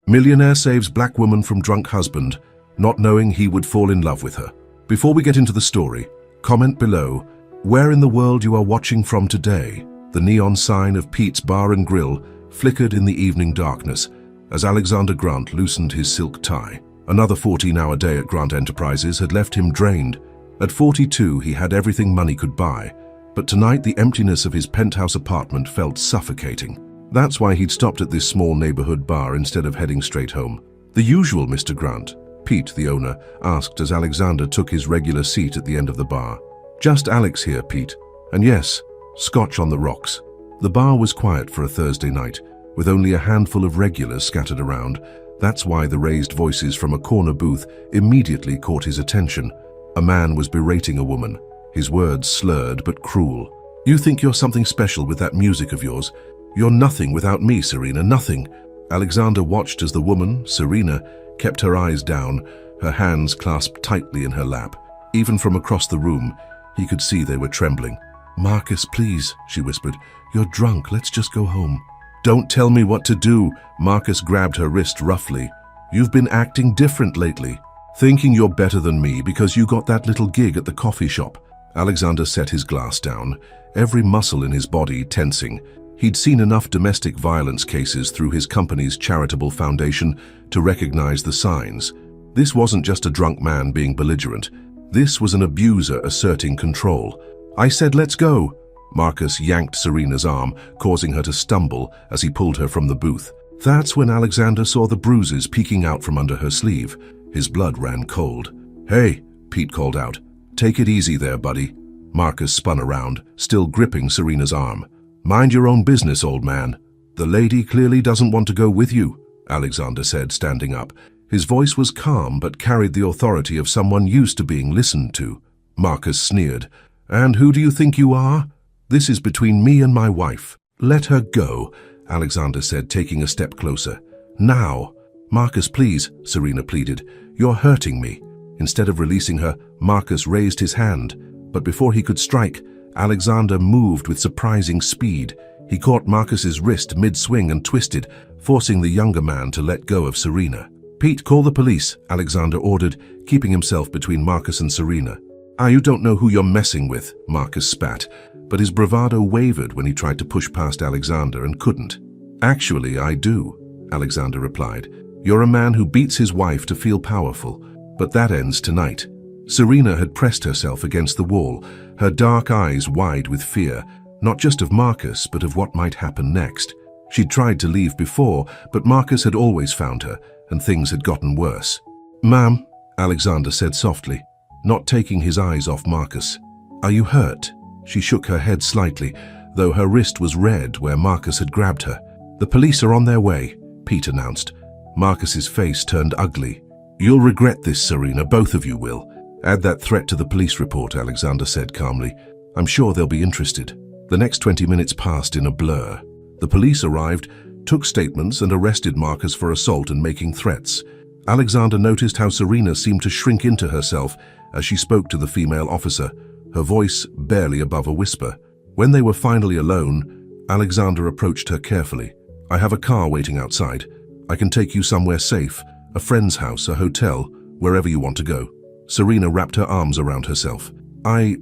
Millionaire saves black woman from drunk husband, not knowing he would fall in love with her. Before we get into the story, comment below where in the world you are watching from today. The neon sign of Pete's Bar and Grill flickered in the evening darkness as Alexander Grant loosened his silk tie. Another 14-hour day at Grant Enterprises had left him drained. At 42, he had everything money could buy, but tonight the emptiness of his penthouse apartment felt suffocating. That's why he'd stopped at this small neighborhood bar instead of heading straight home. "The usual, Mr. Grant?" Pete, the owner, asked as Alexander took his regular seat at the end of the bar. "Just Alex here, Pete. And yes, scotch on the rocks." The bar was quiet for a Thursday night, with only a handful of regulars scattered around. That's why the raised voices from a corner booth immediately caught his attention. A man was berating a woman, his words slurred but cruel. "You think you're something special with that music of yours? You're nothing without me, Serena, nothing." Alexander watched as the woman, Serena, kept her eyes down, her hands clasped tightly in her lap. Even from across the room, he could see they were trembling. "Marcus, please," she whispered. "You're drunk, let's just go home." "Don't tell me what to do." Marcus grabbed her wrist roughly. "You've been acting different lately, thinking you're better than me because you got that little gig at the coffee shop." Alexander set his glass down, every muscle in his body tensing. He'd seen enough domestic violence cases through his company's charitable foundation to recognize the signs. This wasn't just a drunk man being belligerent. This was an abuser asserting control. "I said let's go." Marcus yanked Serena's arm, causing her to stumble as he pulled her from the booth. That's when Alexander saw the bruises peeking out from under her sleeve. His blood ran cold. "Hey," Pete called out. "Take it easy there, buddy." Marcus spun around, still gripping Serena's arm. "Mind your own business, old man. The lady clearly doesn't want to go with you," Alexander said, standing up. His voice was calm but carried the authority of someone used to being listened to. Marcus sneered. "And who do you think you are? This is between me and my wife." "Let her go," Alexander said, taking a step closer. "Now." "Marcus, please," Serena pleaded. "You're hurting me." Instead of releasing her, Marcus raised his hand. But before he could strike, Alexander moved with surprising speed. He caught Marcus's wrist mid-swing and twisted, forcing the younger man to let go of Serena. "Pete, call the police," Alexander ordered, keeping himself between Marcus and Serena. "Ah, you don't know who you're messing with," Marcus spat, but his bravado wavered when he tried to push past Alexander and couldn't. "Actually, I do," Alexander replied. "You're a man who beats his wife to feel powerful, but that ends tonight." Serena had pressed herself against the wall, her dark eyes wide with fear, not just of Marcus, but of what might happen next. She'd tried to leave before, but Marcus had always found her, and things had gotten worse. "Ma'am," Alexander said softly, not taking his eyes off Marcus. "Are you hurt?" She shook her head slightly, though her wrist was red where Marcus had grabbed her. "The police are on their way," Pete announced. Marcus's face turned ugly. "You'll regret this, Serena, both of you will." "Add that threat to the police report," Alexander said calmly. "I'm sure they'll be interested." The next 20 minutes passed in a blur. The police arrived, took statements, and arrested Marcus for assault and making threats. Alexander noticed how Serena seemed to shrink into herself as she spoke to the female officer, her voice barely above a whisper. When they were finally alone, Alexander approached her carefully. "I have a car waiting outside. I can take you somewhere safe, a friend's house, a hotel, wherever you want to go." Serena wrapped her arms around herself. I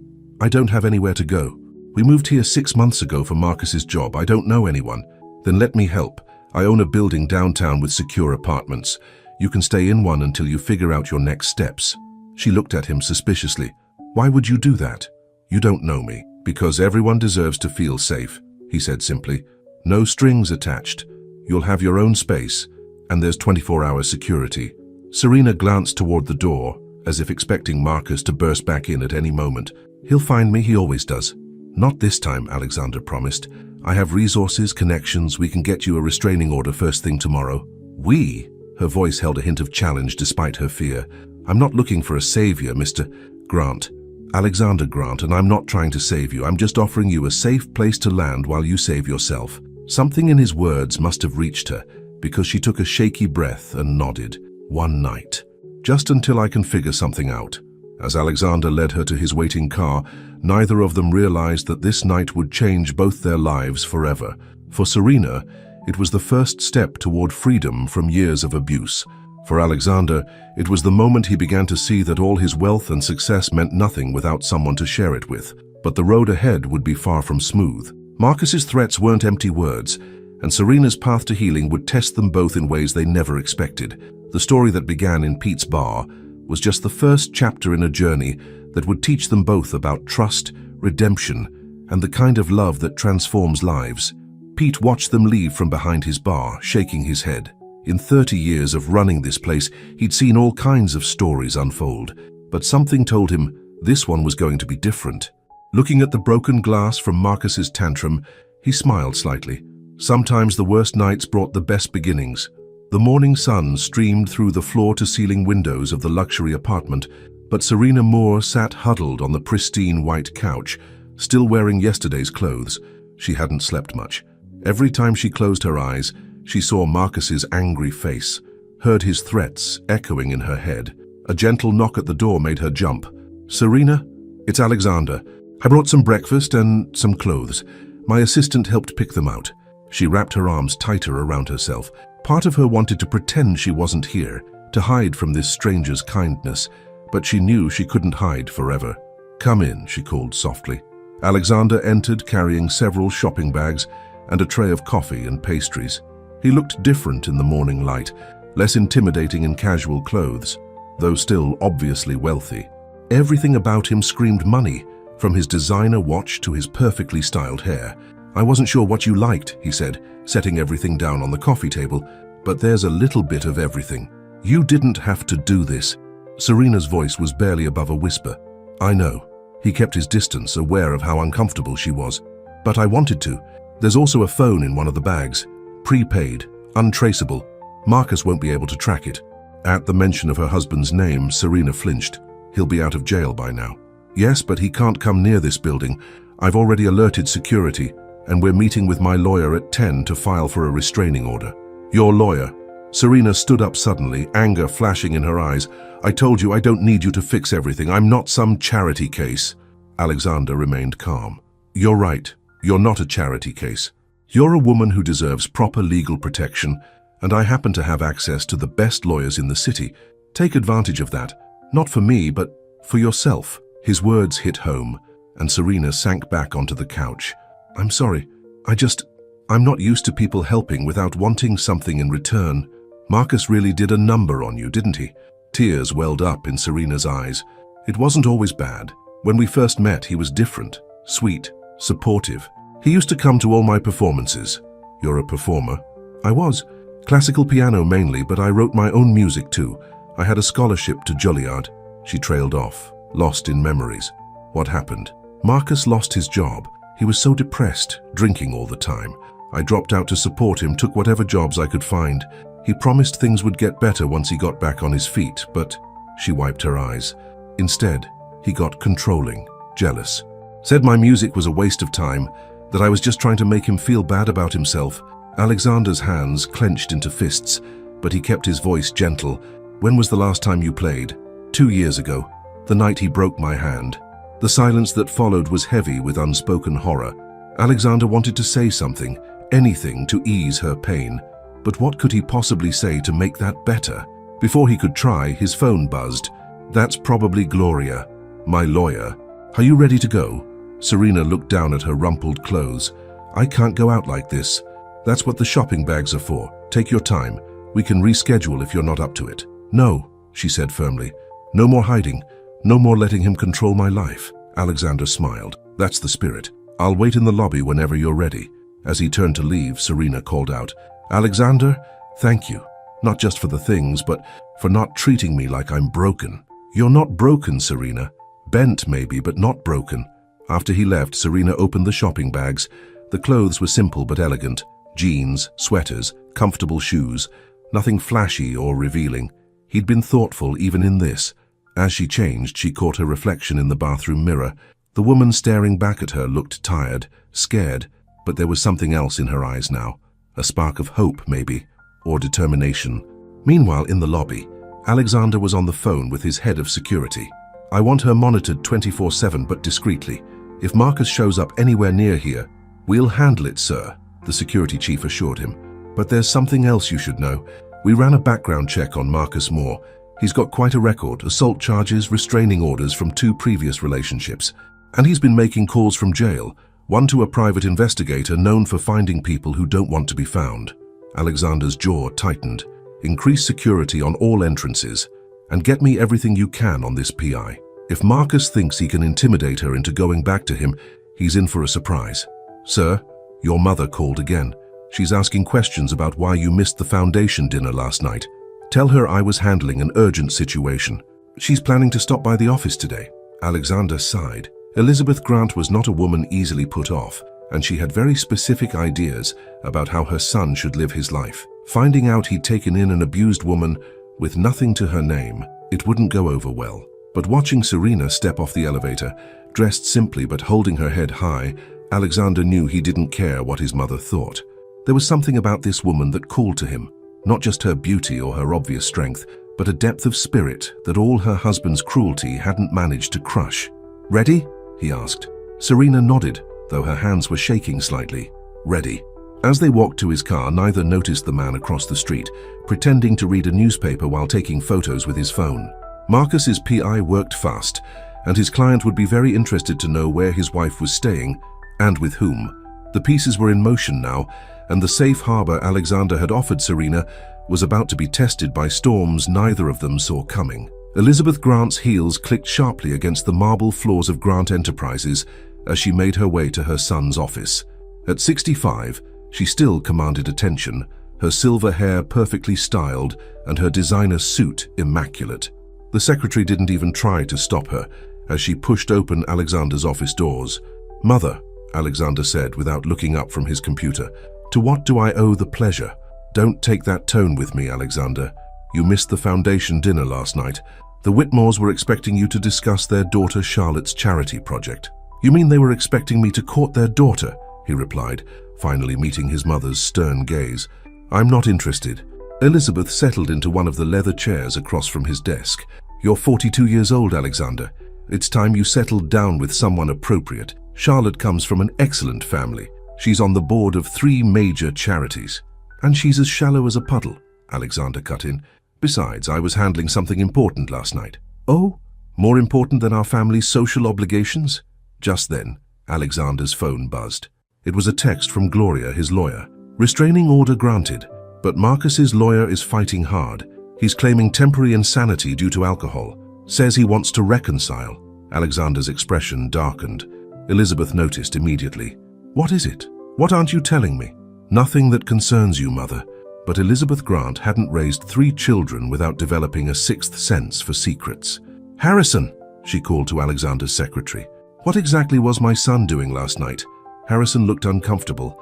don't have anywhere to go. We moved here 6 months ago for Marcus's job. I don't know anyone." "Then let me help. I own a building downtown with secure apartments. You can stay in one until you figure out your next steps." She looked at him suspiciously. "Why would you do that?" "You don't know me." "Because everyone deserves to feel safe," he said simply. "No strings attached. You'll have your own space, and there's 24-hour security." Serena glanced toward the door, as if expecting Marcus to burst back in at any moment. "He'll find me, he always does." "Not this time," Alexander promised. "I have resources, connections. We can get you a restraining order first thing tomorrow." "We?" Her voice held a hint of challenge despite her fear. "I'm not looking for a savior, Mr. Grant. Alexander Grant, and I'm not trying to save you. I'm just offering you a safe place to land while you save yourself." Something in his words must have reached her, because she took a shaky breath and nodded. "One night. Just until I can figure something out." As Alexander led her to his waiting car, neither of them realized that this night would change both their lives forever. For Serena, It was the first step toward freedom from years of abuse. For Alexander, it was the moment he began to see that all his wealth and success meant nothing without someone to share it with. But the road ahead would be far from smooth. Marcus's threats weren't empty words, and Serena's path to healing would test them both in ways they never expected. The story that began in Pete's bar was just the first chapter in a journey that would teach them both about trust, redemption, and the kind of love that transforms lives. Pete watched them leave from behind his bar, shaking his head. In 30 years of running this place, he'd seen all kinds of stories unfold, but something told him this one was going to be different. Looking at the broken glass from Marcus's tantrum, he smiled slightly. Sometimes the worst nights brought the best beginnings. The morning sun streamed through the floor-to-ceiling windows of the luxury apartment, but Serena Moore sat huddled on the pristine white couch, still wearing yesterday's clothes. She hadn't slept much. Every time she closed her eyes, she saw Marcus's angry face, heard his threats echoing in her head. A gentle knock at the door made her jump. "Serena, it's Alexander. I brought some breakfast and some clothes. My assistant helped pick them out." She wrapped her arms tighter around herself. Part of her wanted to pretend she wasn't here, to hide from this stranger's kindness, but she knew she couldn't hide forever. "Come in," she called softly. Alexander entered carrying several shopping bags and a tray of coffee and pastries. He looked different in the morning light, less intimidating in casual clothes, though still obviously wealthy. Everything about him screamed money, from his designer watch to his perfectly styled hair. "I wasn't sure what you liked," he said, setting everything down on the coffee table, "but there's a little bit of everything. You didn't have to do this." Serena's voice was barely above a whisper. "I know." He kept his distance, aware of how uncomfortable she was. "But I wanted to. There's also a phone in one of the bags. Prepaid, untraceable. Marcus won't be able to track it." At the mention of her husband's name, Serena flinched. "He'll be out of jail by now." "Yes, but he can't come near this building. I've already alerted security, and we're meeting with my lawyer at 10 to file for a restraining order." "Your lawyer?" Serena stood up suddenly, anger flashing in her eyes. "I told you I don't need you to fix everything. I'm not some charity case." Alexander remained calm. "You're right. You're not a charity case. You're a woman who deserves proper legal protection, and I happen to have access to the best lawyers in the city. Take advantage of that. Not for me, but for yourself." His words hit home, and Serena sank back onto the couch. "I'm sorry. I'm not used to people helping without wanting something in return. Marcus really did a number on you, didn't he?" Tears welled up in Serena's eyes. "It wasn't always bad. When we first met, he was different, sweet, supportive. He used to come to all my performances." "You're a performer?" "I was. Classical piano mainly, but I wrote my own music too. I had a scholarship to Juilliard." She trailed off, lost in memories. "What happened?" "Marcus lost his job. He was so depressed, drinking all the time. I dropped out to support him, took whatever jobs I could find. He promised things would get better once he got back on his feet, but..." She wiped her eyes. "Instead, he got controlling, jealous. Said my music was a waste of time, that I was just trying to make him feel bad about himself." Alexander's hands clenched into fists, but he kept his voice gentle. "When was the last time you played?" 2 years ago, the night he broke my hand." The silence that followed was heavy with unspoken horror. Alexander wanted to say something, anything to ease her pain. But what could he possibly say to make that better? Before he could try, his phone buzzed. "That's probably Gloria, my lawyer. Are you ready to go?" Serena looked down at her rumpled clothes. "I can't go out like this." "That's what the shopping bags are for. Take your time. We can reschedule if you're not up to it." "No," she said firmly. "No more hiding. No more letting him control my life." Alexander smiled. "That's the spirit. I'll wait in the lobby whenever you're ready." As he turned to leave, Serena called out, "Alexander, thank you. Not just for the things, but for not treating me like I'm broken." "You're not broken, Serena. Bent maybe, but not broken." After he left, Serena opened the shopping bags. The clothes were simple but elegant. Jeans, sweaters, comfortable shoes. Nothing flashy or revealing. He'd been thoughtful even in this. As she changed, she caught her reflection in the bathroom mirror. The woman staring back at her looked tired, scared, but there was something else in her eyes now. A spark of hope, maybe, or determination. Meanwhile, in the lobby, Alexander was on the phone with his head of security. "I want her monitored 24/7, but discreetly. If Marcus shows up anywhere near here, we'll handle it, sir," the security chief assured him. But there's something else you should know. We ran a background check on Marcus Moore. He's got quite a record, assault charges, restraining orders from 2 previous relationships. And he's been making calls from jail, one to a private investigator known for finding people who don't want to be found. Alexander's jaw tightened. Increase security on all entrances, and get me everything you can on this PI. If Marcus thinks he can intimidate her into going back to him, he's in for a surprise. Sir, your mother called again. She's asking questions about why you missed the foundation dinner last night. Tell her I was handling an urgent situation. She's planning to stop by the office today. Alexander sighed. Elizabeth Grant was not a woman easily put off, and she had very specific ideas about how her son should live his life. Finding out he'd taken in an abused woman with nothing to her name, it wouldn't go over well. But watching Serena step off the elevator, dressed simply but holding her head high, Alexander knew he didn't care what his mother thought. There was something about this woman that called to him, not just her beauty or her obvious strength, but a depth of spirit that all her husband's cruelty hadn't managed to crush. "Ready?" he asked. Serena nodded, though her hands were shaking slightly. "Ready." As they walked to his car, neither noticed the man across the street, pretending to read a newspaper while taking photos with his phone. Marcus's PI worked fast, and his client would be very interested to know where his wife was staying and with whom. The pieces were in motion now, and the safe harbor Alexander had offered Serena was about to be tested by storms neither of them saw coming. Elizabeth Grant's heels clicked sharply against the marble floors of Grant Enterprises as she made her way to her son's office. At 65, she still commanded attention, her silver hair perfectly styled and her designer suit immaculate. The secretary didn't even try to stop her as she pushed open Alexander's office doors. "Mother," Alexander said without looking up from his computer, "to what do I owe the pleasure?" "Don't take that tone with me, Alexander. You missed the foundation dinner last night. The Whitmores were expecting you to discuss their daughter Charlotte's charity project." "You mean they were expecting me to court their daughter?" he replied, finally meeting his mother's stern gaze. "I'm not interested." Elizabeth settled into one of the leather chairs across from his desk. "You're 42 years old, Alexander. It's time you settled down with someone appropriate. Charlotte comes from an excellent family. She's on the board of 3 major charities. And she's as shallow as a puddle," Alexander cut in. "Besides, I was handling something important last night." "Oh? More important than our family's social obligations?" Just then, Alexander's phone buzzed. It was a text from Gloria, his lawyer. "Restraining order granted, but Marcus's lawyer is fighting hard. He's claiming temporary insanity due to alcohol. Says he wants to reconcile." Alexander's expression darkened. Elizabeth noticed immediately. "What is it? What aren't you telling me?" "Nothing that concerns you, Mother." But Elizabeth Grant hadn't raised 3 children without developing a 6th sense for secrets. "Harrison," she called to Alexander's secretary. "What exactly was my son doing last night?" Harrison looked uncomfortable.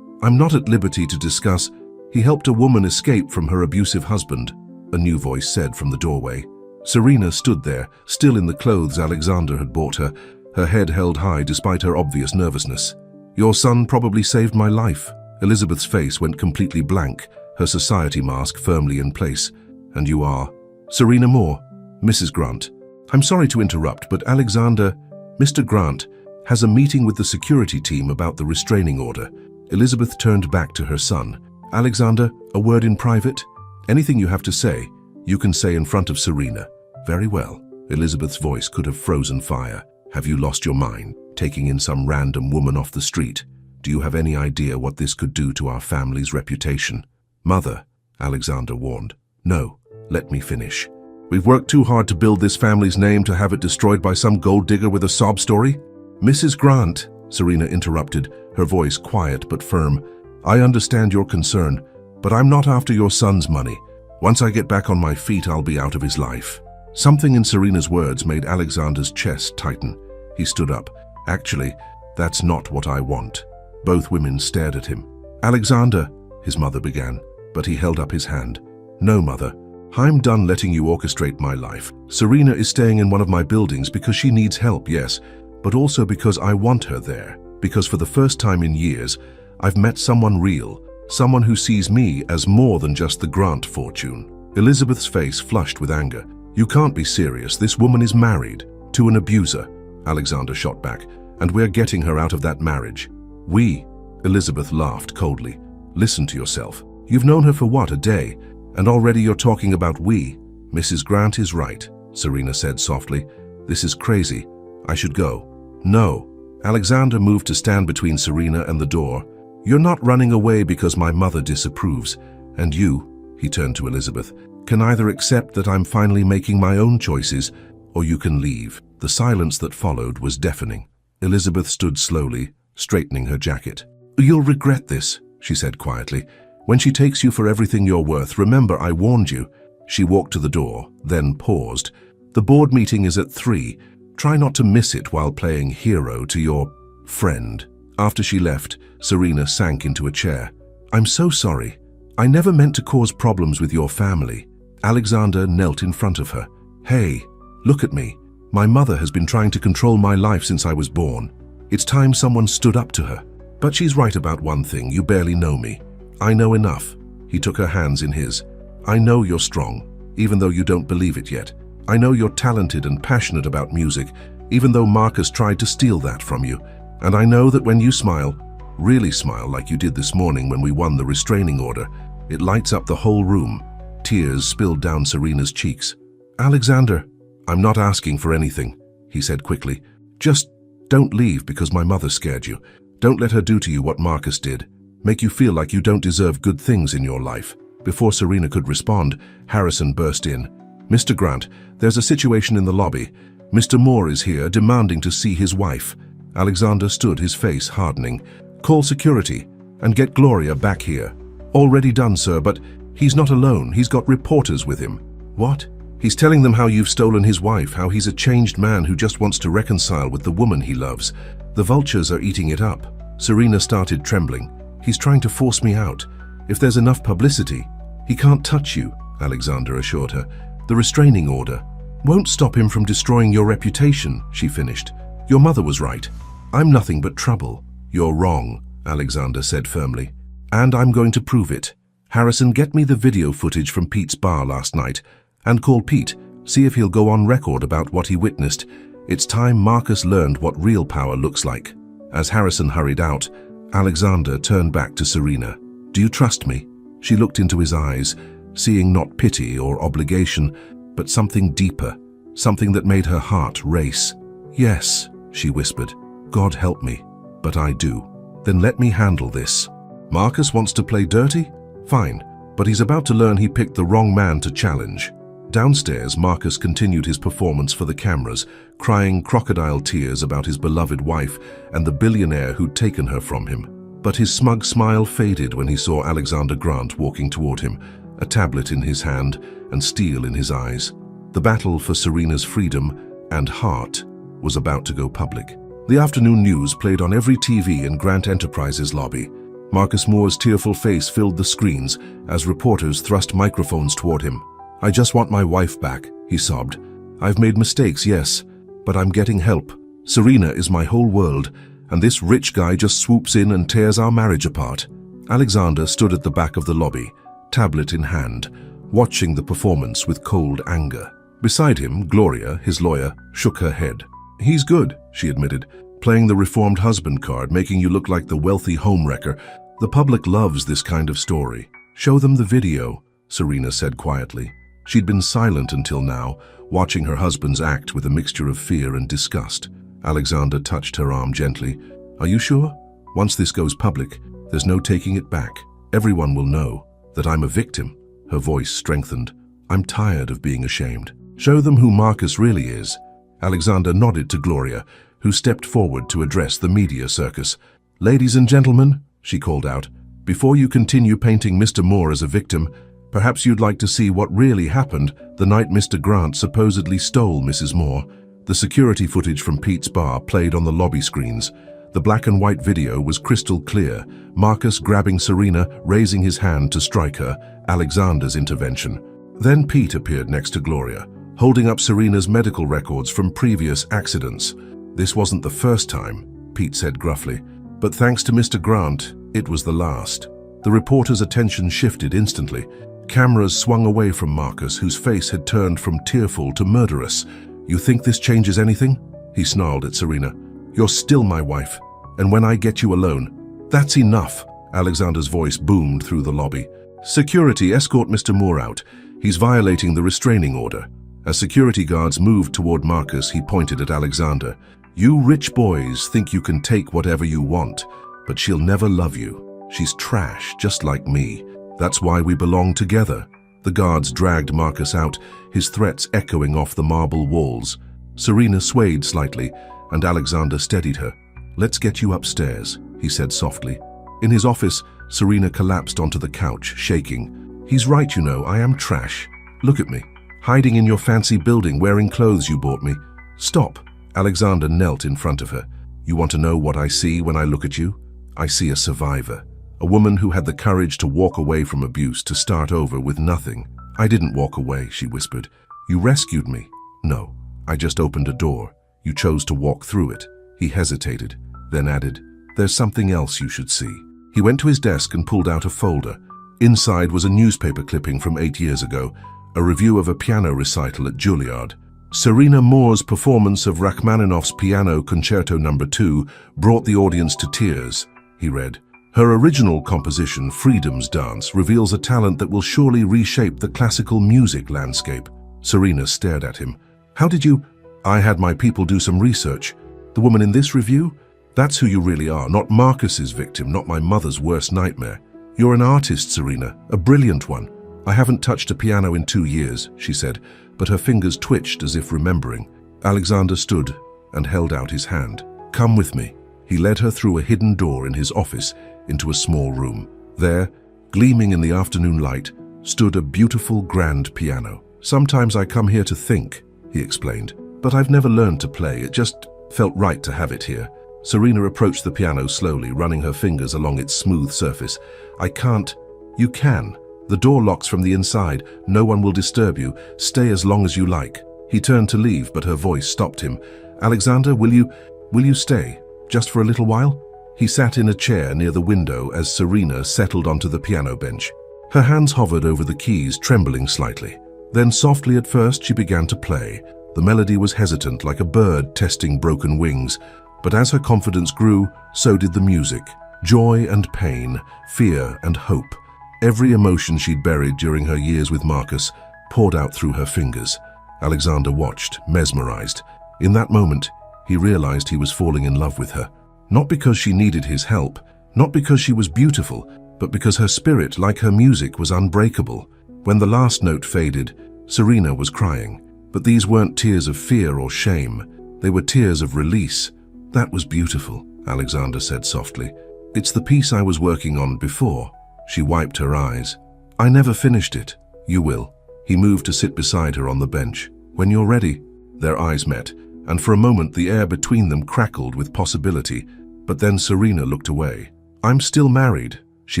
I'm not at liberty to discuss." "He helped a woman escape from her abusive husband," a new voice said from the doorway. Serena stood there, still in the clothes Alexander had bought her, her head held high despite her obvious nervousness. "Your son probably saved my life." Elizabeth's face went completely blank, her society mask firmly in place. "And you are?" "Serena Moore, Mrs. Grant." "I'm sorry to interrupt, but Alexander, Mr. Grant, has a meeting with the security team about the restraining order." Elizabeth turned back to her son. "Alexander, a word in private? Anything you have to say, you can say in front of Serena." "Very well." Elizabeth's voice could have frozen fire. "Have you lost your mind, taking in some random woman off the street? Do you have any idea what this could do to our family's reputation?" "Mother," Alexander warned. "No, let me finish. We've worked too hard to build this family's name to have it destroyed by some gold digger with a sob story." "Mrs. Grant," Serena interrupted, her voice quiet but firm, "I understand your concern, but I'm not after your son's money. Once I get back on my feet, I'll be out of his life." Something in Serena's words made Alexander's chest tighten. He stood up. "Actually, that's not what I want." Both women stared at him. "Alexander," his mother began, but he held up his hand. "No, Mother. I'm done letting you orchestrate my life. Serena is staying in one of my buildings because she needs help, yes, but also because I want her there. Because for the first time in years, I've met someone real, someone who sees me as more than just the Grant fortune." Elizabeth's face flushed with anger. "You can't be serious. This woman is married to an abuser," Alexander shot back, "and we're getting her out of that marriage." "We?" Elizabeth laughed coldly. Listen to yourself. You've known her for what, a day? And already you're talking about we. Mrs. Grant is right, Serena said softly. This is crazy. I should go. No. Alexander moved to stand between Serena and the door. You're not running away because my mother disapproves. And you, he turned to Elizabeth, can either accept that I'm finally making my own choices, or you can leave. The silence that followed was deafening. Elizabeth stood slowly, straightening her jacket. You'll regret this, she said quietly. When she takes you for everything you're worth, remember I warned you. She walked to the door, then paused. The board meeting is at 3. Try not to miss it while playing hero to your friend. After she left, Serena sank into a chair. I'm so sorry. I never meant to cause problems with your family. Alexander knelt in front of her. Hey, look at me. My mother has been trying to control my life since I was born. It's time someone stood up to her. But she's right about one thing, you barely know me. I know enough. He took her hands in his. I know you're strong, even though you don't believe it yet. I know you're talented and passionate about music, even though Marcus tried to steal that from you. And I know that when you smile, really smile like you did this morning when we won the restraining order, it lights up the whole room. Tears spilled down Serena's cheeks. Alexander, I'm not asking for anything, he said quickly. Just don't leave because my mother scared you. Don't let her do to you what Marcus did. Make you feel like you don't deserve good things in your life. Before Serena could respond, Harrison burst in. Mr. Grant, there's a situation in the lobby. Mr. Moore is here demanding to see his wife. Alexander stood, his face hardening. Call security and get Gloria back here. Already done, sir, but he's not alone. He's got reporters with him. What? He's telling them how you've stolen his wife, how he's a changed man who just wants to reconcile with the woman he loves. The vultures are eating it up. Serena started trembling. He's trying to force me out. If there's enough publicity. He can't touch you, Alexander assured her. The restraining order won't stop him from destroying your reputation, she finished. Your mother was right. I'm nothing but trouble. You're wrong, Alexander said firmly. And I'm going to prove it. Harrison, get me the video footage from Pete's bar last night. And call Pete, see if he'll go on record about what he witnessed. It's time Marcus learned what real power looks like. As Harrison hurried out, Alexander turned back to Serena. Do you trust me? She looked into his eyes, seeing not pity or obligation, but something deeper, something that made her heart race. Yes, she whispered. God help me, but I do. Then let me handle this. Marcus wants to play dirty? Fine, but he's about to learn he picked the wrong man to challenge. Downstairs, Marcus continued his performance for the cameras, crying crocodile tears about his beloved wife and the billionaire who'd taken her from him. But his smug smile faded when he saw Alexander Grant walking toward him, a tablet in his hand and steel in his eyes. The battle for Serena's freedom and heart was about to go public. The afternoon news played on every TV in Grant Enterprises lobby. Marcus Moore's tearful face filled the screens as reporters thrust microphones toward him. I just want my wife back, he sobbed. I've made mistakes, yes, but I'm getting help. Serena is my whole world, and this rich guy just swoops in and tears our marriage apart. Alexander stood at the back of the lobby, tablet in hand, watching the performance with cold anger. Beside him, Gloria, his lawyer, shook her head. He's good, she admitted, playing the reformed husband card, making you look like the wealthy homewrecker. The public loves this kind of story. Show them the video, Serena said quietly. She'd been silent until now, watching her husband's act with a mixture of fear and disgust. Alexander touched her arm gently. Are you sure? Once this goes public, there's no taking it back. Everyone will know that I'm a victim. Her voice strengthened. I'm tired of being ashamed. Show them who Marcus really is. Alexander nodded to Gloria, who stepped forward to address the media circus. Ladies and gentlemen, she called out, before you continue painting Mr. Moore as a victim, perhaps you'd like to see what really happened the night Mr. Grant supposedly stole Mrs. Moore. The security footage from Pete's bar played on the lobby screens. The black and white video was crystal clear, Marcus grabbing Serena, raising his hand to strike her, Alexander's intervention. Then Pete appeared next to Gloria, holding up Serena's medical records from previous accidents. This wasn't the first time, Pete said gruffly, but thanks to Mr. Grant, it was the last. The reporter's attention shifted instantly. Cameras swung away from Marcus, whose face had turned from tearful to murderous. You think this changes anything? He snarled at Serena. You're still my wife, and when I get you alone, that's enough. Alexander's voice boomed through the lobby. "Security, escort Mr. Moore out. He's violating the restraining order." As security guards moved toward Marcus, he pointed at Alexander. "You rich boys think you can take whatever you want, but she'll never love you. She's trash, just like me. That's why we belong together." The guards dragged Marcus out, his threats echoing off the marble walls. Serena swayed slightly, and Alexander steadied her. "Let's get you upstairs," he said softly. In his office, Serena collapsed onto the couch, shaking. "He's right, you know, I am trash. Look at me, hiding in your fancy building, wearing clothes you bought me. Stop." Alexander knelt in front of her. "You want to know what I see when I look at you? I see a survivor. A woman who had the courage to walk away from abuse, to start over with nothing." "I didn't walk away," she whispered. "You rescued me." "No, I just opened a door. You chose to walk through it." He hesitated, then added, "There's something else you should see." He went to his desk and pulled out a folder. Inside was a newspaper clipping from 8 years ago, a review of a piano recital at Juilliard. Serena Moore's performance of Rachmaninoff's Piano Concerto No. 2 brought the audience to tears, he read. Her original composition, Freedom's Dance, reveals a talent that will surely reshape the classical music landscape. Serena stared at him. "How did you—" "I had my people do some research. The woman in this review? That's who you really are, not Marcus's victim, not my mother's worst nightmare. You're an artist, Serena, a brilliant one." "I haven't touched a piano in 2 years, she said, but her fingers twitched as if remembering. Alexander stood and held out his hand. "Come with me." He led her through a hidden door in his office into a small room. There, gleaming in the afternoon light, stood a beautiful grand piano. "Sometimes I come here to think," he explained, "but I've never learned to play. It just felt right to have it here." Serena approached the piano slowly, running her fingers along its smooth surface. "I can't." "You can. The door locks from the inside. No one will disturb you. Stay as long as you like." He turned to leave, but her voice stopped him. "Alexander, will you stay? Just for a little while?" He sat in a chair near the window as Serena settled onto the piano bench. Her hands hovered over the keys, trembling slightly. Then softly at first she began to play. The melody was hesitant, like a bird testing broken wings. But as her confidence grew, so did the music. Joy and pain, fear and hope. Every emotion she'd buried during her years with Marcus poured out through her fingers. Alexander watched, mesmerized. In that moment, he realized he was falling in love with her. Not because she needed his help, not because she was beautiful, but because her spirit, like her music, was unbreakable. When the last note faded, Serena was crying. But these weren't tears of fear or shame. They were tears of release. "That was beautiful," Alexander said softly. "It's the piece I was working on before." She wiped her eyes. "I never finished it." "You will." He moved to sit beside her on the bench. "When you're ready." Their eyes met, and for a moment the air between them crackled with possibility. But then Serena looked away. "I'm still married," she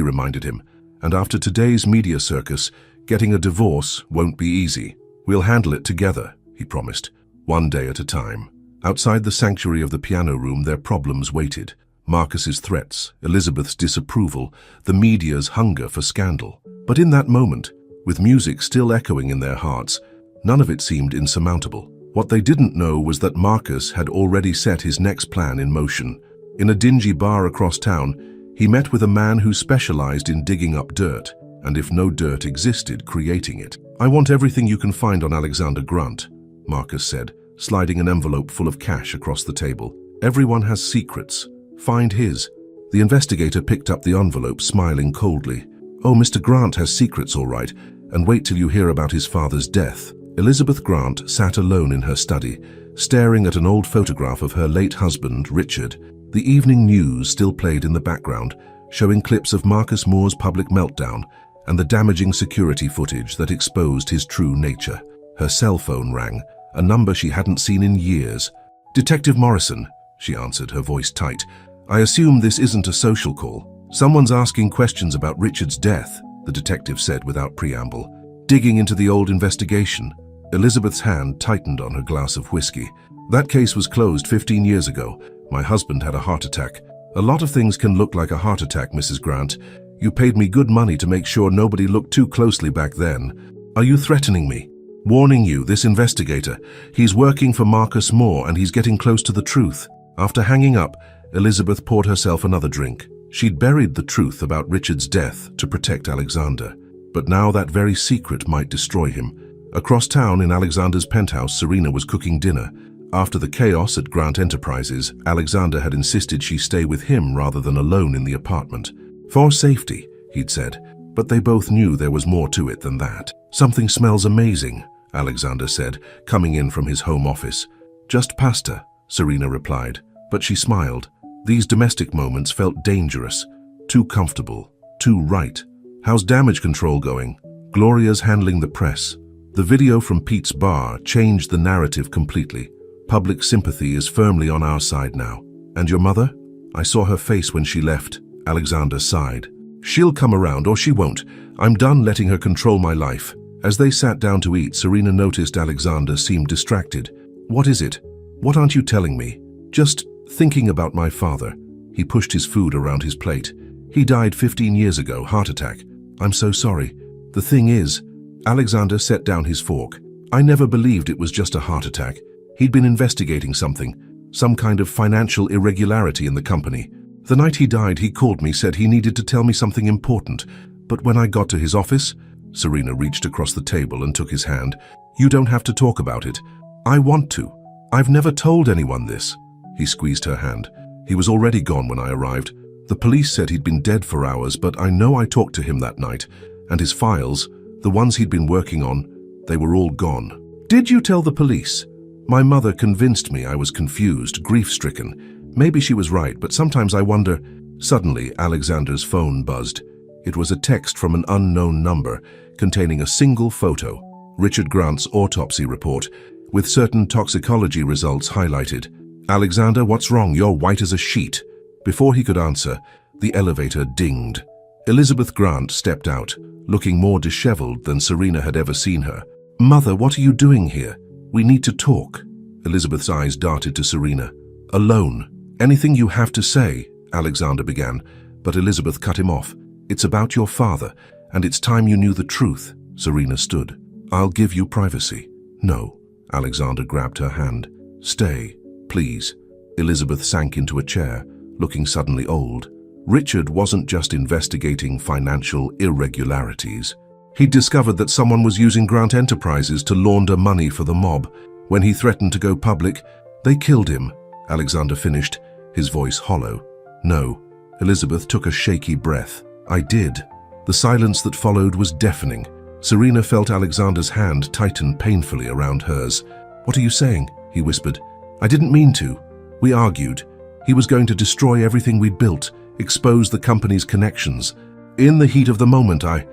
reminded him, "and after today's media circus, getting a divorce won't be easy. We'll handle it together," he promised, one day at a time. Outside the sanctuary of the piano room, their problems waited. Marcus's threats, Elizabeth's disapproval, the media's hunger for scandal. But in that moment, with music still echoing in their hearts, none of it seemed insurmountable. What they didn't know was that Marcus had already set his next plan in motion. In a dingy bar across town, he met with a man who specialized in digging up dirt, and if no dirt existed, creating it. "I want everything you can find on Alexander Grant," Marcus said, sliding an envelope full of cash across the table. "Everyone has secrets. Find his." The investigator picked up the envelope, smiling coldly. "Oh, Mr. Grant has secrets, all right, and wait till you hear about his father's death." Elizabeth Grant sat alone in her study, staring at an old photograph of her late husband, Richard. The evening news still played in the background, showing clips of Marcus Moore's public meltdown and the damaging security footage that exposed his true nature. Her cell phone rang, a number she hadn't seen in years. "Detective Morrison," she answered, her voice tight. "I assume this isn't a social call." "Someone's asking questions about Richard's death," the detective said without preamble. "Digging into the old investigation." Elizabeth's hand tightened on her glass of whiskey. "That case was closed 15 years ago. My husband had a heart attack." "A lot of things can look like a heart attack, Mrs. Grant. You paid me good money to make sure nobody looked too closely back then. Are you threatening me?" "Warning you, this investigator. He's working for Marcus Moore and he's getting close to the truth." After hanging up, Elizabeth poured herself another drink. She'd buried the truth about Richard's death to protect Alexander, but now that very secret might destroy him. Across town in Alexander's penthouse, Serena was cooking dinner. After the chaos at Grant Enterprises, Alexander had insisted she stay with him rather than alone in the apartment. For safety, he'd said, but they both knew there was more to it than that. Something smells amazing, Alexander said, coming in from his home office. Just pasta, Serena replied, but she smiled. These domestic moments felt dangerous, too comfortable, too right. How's damage control going? Gloria's handling the press. The video from Pete's bar changed the narrative completely. Public sympathy is firmly on our side now. And your mother? I saw her face when she left. Alexander sighed. She'll come around or she won't. I'm done letting her control my life. As they sat down to eat, Serena noticed Alexander seemed distracted. What is it? What aren't you telling me? Just thinking about my father. He pushed his food around his plate. He died 15 years ago, heart attack. I'm so sorry. The thing is, Alexander set down his fork. I never believed it was just a heart attack. He'd been investigating something, some kind of financial irregularity in the company. The night he died, he called me, said he needed to tell me something important. But when I got to his office, Serena reached across the table and took his hand. You don't have to talk about it. I want to. I've never told anyone this. He squeezed her hand. He was already gone when I arrived. The police said he'd been dead for hours, but I know I talked to him that night. And his files, the ones he'd been working on, they were all gone. Did you tell the police? My mother convinced me I was confused, grief-stricken. Maybe she was right, but sometimes I wonder. Suddenly, Alexander's phone buzzed. It was a text from an unknown number containing a single photo, Richard Grant's autopsy report, with certain toxicology results highlighted. Alexander, what's wrong? You're white as a sheet. Before he could answer, the elevator dinged. Elizabeth Grant stepped out, looking more disheveled than Serena had ever seen her. Mother, what are you doing here? We need to talk. Elizabeth's eyes darted to Serena. Alone. Anything you have to say, Alexander began, but Elizabeth cut him off. It's about your father, and it's time you knew the truth. Serena stood. I'll give you privacy. No. Alexander grabbed her hand. Stay, please. Elizabeth sank into a chair, looking suddenly old. Richard wasn't just investigating financial irregularities. He'd discovered that someone was using Grant Enterprises to launder money for the mob. When he threatened to go public, they killed him. Alexander finished, his voice hollow. No. Elizabeth took a shaky breath. I did. The silence that followed was deafening. Serena felt Alexander's hand tighten painfully around hers. What are you saying? He whispered. I didn't mean to. We argued. He was going to destroy everything we'd built, expose the company's connections. In the heat of the moment, I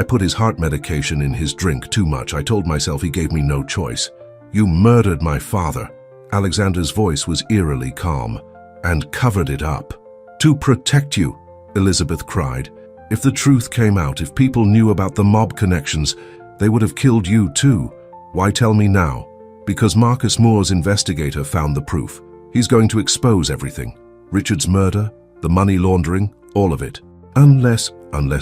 put his heart medication in his drink too much. I told myself he gave me no choice. You murdered my father. Alexander's voice was eerily calm. And covered it up. To protect you, Elizabeth cried. If the truth came out, if people knew about the mob connections, they would have killed you too. Why tell me now? Because Marcus Moore's investigator found the proof. He's going to expose everything. Richard's murder, the money laundering, all of it. Unless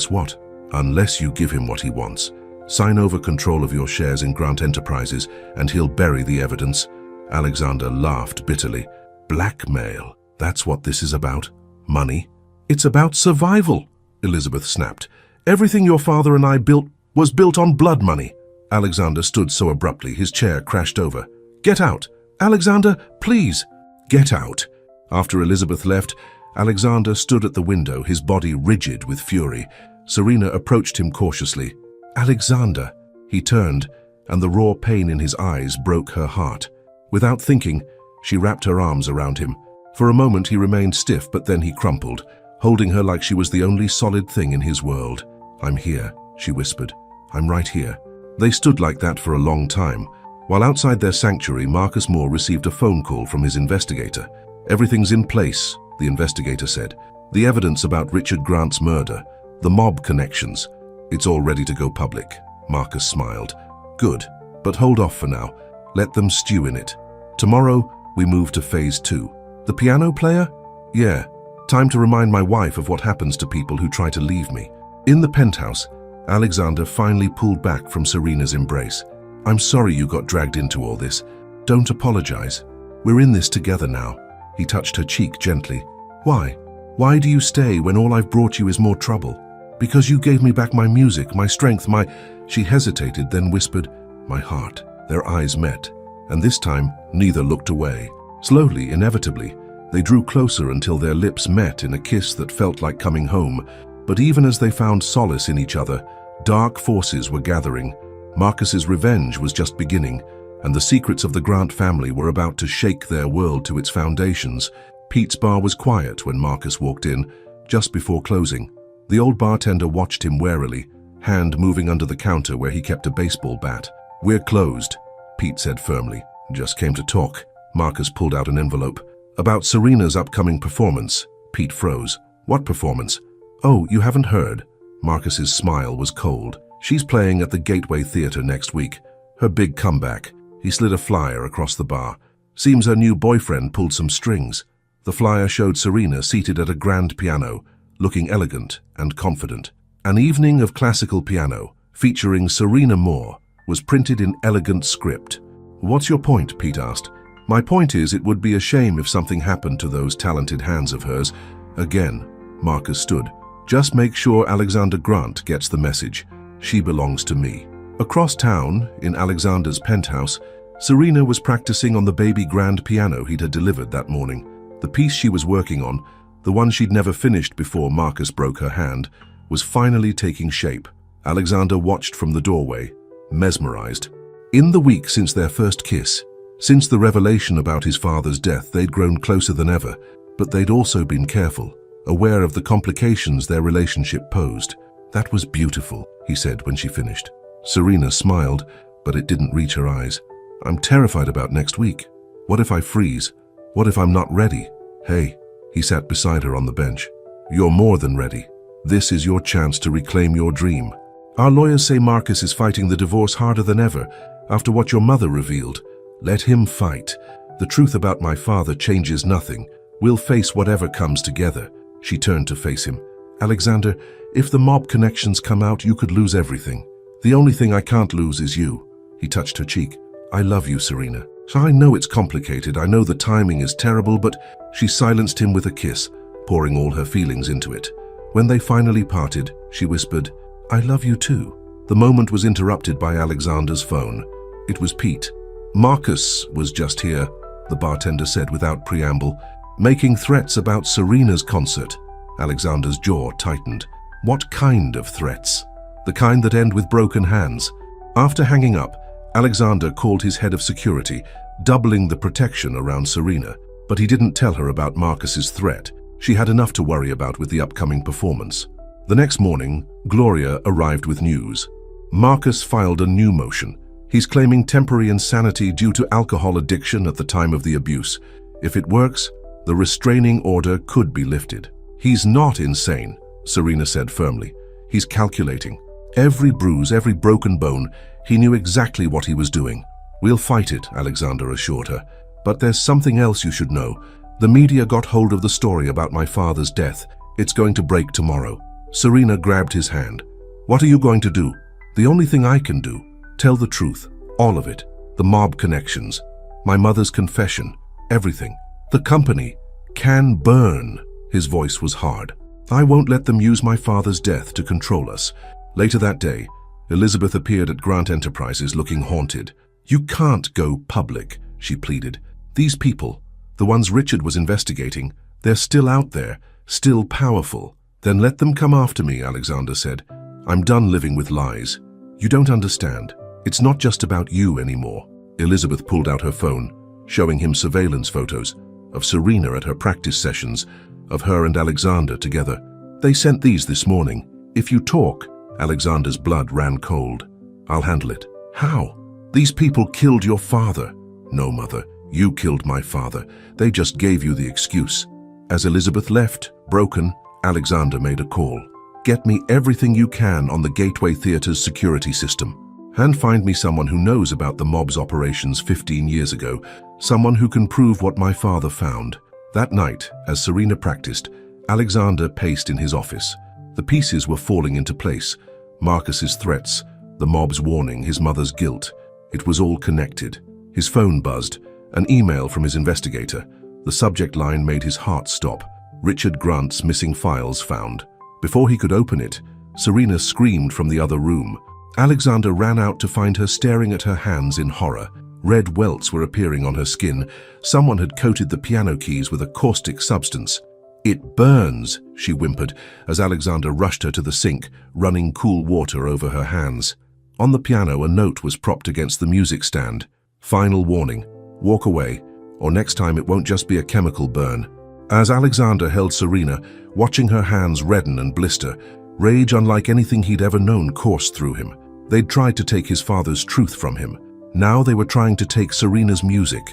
what? Unless you give him what he wants. Sign over control of your shares in Grant Enterprises and he'll bury the evidence. Alexander laughed bitterly. Blackmail. That's what this is about. Money. It's about survival, Elizabeth snapped. Everything your father and I built was built on blood money. Alexander stood so abruptly, his chair crashed over. Get out. Alexander, please. Get out. After Elizabeth left, Alexander stood at the window, his body rigid with fury. Serena approached him cautiously. Alexander. He turned, and the raw pain in his eyes broke her heart. Without thinking, she wrapped her arms around him. For a moment he remained stiff, but then he crumpled, holding her like she was the only solid thing in his world. I'm here, she whispered. I'm right here. They stood like that for a long time. While outside their sanctuary, Marcus Moore received a phone call from his investigator. Everything's in place, the investigator said. The evidence about Richard Grant's murder, the mob connections. It's all ready to go public. Marcus smiled. Good, but hold off for now. Let them stew in it. Tomorrow, we move to phase 2. The piano player? Yeah. Time to remind my wife of what happens to people who try to leave me. In the penthouse, Alexander finally pulled back from Serena's embrace. I'm sorry you got dragged into all this. Don't apologize. We're in this together now. He touched her cheek gently. Why? Why do you stay when all I've brought you is more trouble? Because you gave me back my music, my strength, my... She hesitated, then whispered, my heart. Their eyes met, and this time neither looked away. Slowly, inevitably, they drew closer until their lips met in a kiss that felt like coming home. But even as they found solace in each other, dark forces were gathering. Marcus's revenge was just beginning, and the secrets of the Grant family were about to shake their world to its foundations. Pete's bar was quiet when Marcus walked in, just before closing. The old bartender watched him warily, hand moving under the counter where he kept a baseball bat. We're closed, Pete said firmly. Just came to talk. Marcus pulled out an envelope. About Serena's upcoming performance. Pete froze. What performance? Oh, you haven't heard. Marcus's smile was cold. She's playing at the Gateway Theater next week. Her big comeback. He slid a flyer across the bar. Seems her new boyfriend pulled some strings. The flyer showed Serena seated at a grand piano, looking elegant and confident. An evening of classical piano, featuring Serena Moore, was printed in elegant script. What's your point? Pete asked. My point is it would be a shame if something happened to those talented hands of hers. Again, Marcus stood. Just make sure Alexander Grant gets the message. She belongs to me. Across town, in Alexander's penthouse, Serena was practicing on the baby grand piano he'd had delivered that morning. The piece she was working on, the one she'd never finished before Marcus broke her hand, was finally taking shape. Alexander watched from the doorway, mesmerized. In the week since their first kiss, since the revelation about his father's death, they'd grown closer than ever, but they'd also been careful, aware of the complications their relationship posed. That was beautiful, he said when she finished. Serena smiled, but it didn't reach her eyes. I'm terrified about next week. What if I freeze? What if I'm not ready? Hey, he sat beside her on the bench. You're more than ready. This is your chance to reclaim your dream. Our lawyers say Marcus is fighting the divorce harder than ever, after what your mother revealed. Let him fight. The truth about my father changes nothing. We'll face whatever comes together. She turned to face him. Alexander, if the mob connections come out, you could lose everything. The only thing I can't lose is you. He touched her cheek. I love you, Serena. So I know it's complicated. I know the timing is terrible, but she silenced him with a kiss, pouring all her feelings into it. When they finally parted, she whispered, I love you too. The moment was interrupted by Alexander's phone. It was Pete. Marcus was just here, the bartender said without preamble, making threats about Serena's concert. Alexander's jaw tightened. What kind of threats? The kind that end with broken hands. After hanging up, Alexander called his head of security, doubling the protection around Serena. But he didn't tell her about Marcus's threat. She had enough to worry about with the upcoming performance. The next morning, Gloria arrived with news. Marcus filed a new motion. He's claiming temporary insanity due to alcohol addiction at the time of the abuse. If it works, the restraining order could be lifted. He's not insane, Serena said firmly. He's calculating. Every bruise, every broken bone, he knew exactly what he was doing. We'll fight it, Alexander assured her. But there's something else you should know. The media got hold of the story about my father's death. It's going to break tomorrow. Serena grabbed his hand. What are you going to do? The only thing I can do. Tell the truth. All of it. The mob connections. My mother's confession. Everything. The company can burn. His voice was hard. I won't let them use my father's death to control us. Later that day, Elizabeth appeared at Grant Enterprises looking haunted. You can't go public, she pleaded. These people, the ones Richard was investigating, they're still out there, still powerful. Then let them come after me, Alexander said. I'm done living with lies. You don't understand. It's not just about you anymore. Elizabeth pulled out her phone, showing him surveillance photos of Serena at her practice sessions, of her and Alexander together. They sent these this morning. If you talk, Alexander's blood ran cold. I'll handle it. How? These people killed your father. No, Mother, you killed my father. They just gave you the excuse. As Elizabeth left, broken, Alexander made a call. Get me everything you can on the Gateway Theater's security system. And find me someone who knows about the mob's operations 15 years ago, someone who can prove what my father found. That night, as Serena practiced, Alexander paced in his office. The pieces were falling into place. Marcus's threats, the mob's warning, his mother's guilt. It was all connected. His phone buzzed, an email from his investigator. The subject line made his heart stop. Richard Grant's missing files found. Before he could open it, Serena screamed from the other room. Alexander ran out to find her staring at her hands in horror. Red welts were appearing on her skin. Someone had coated the piano keys with a caustic substance. "It burns," she whimpered as Alexander rushed her to the sink, running cool water over her hands. On the piano, a note was propped against the music stand. "Final warning. Walk away, or next time it won't just be a chemical burn." As Alexander held Serena, watching her hands redden and blister, rage unlike anything he'd ever known coursed through him. They'd tried to take his father's truth from him. Now they were trying to take Serena's music,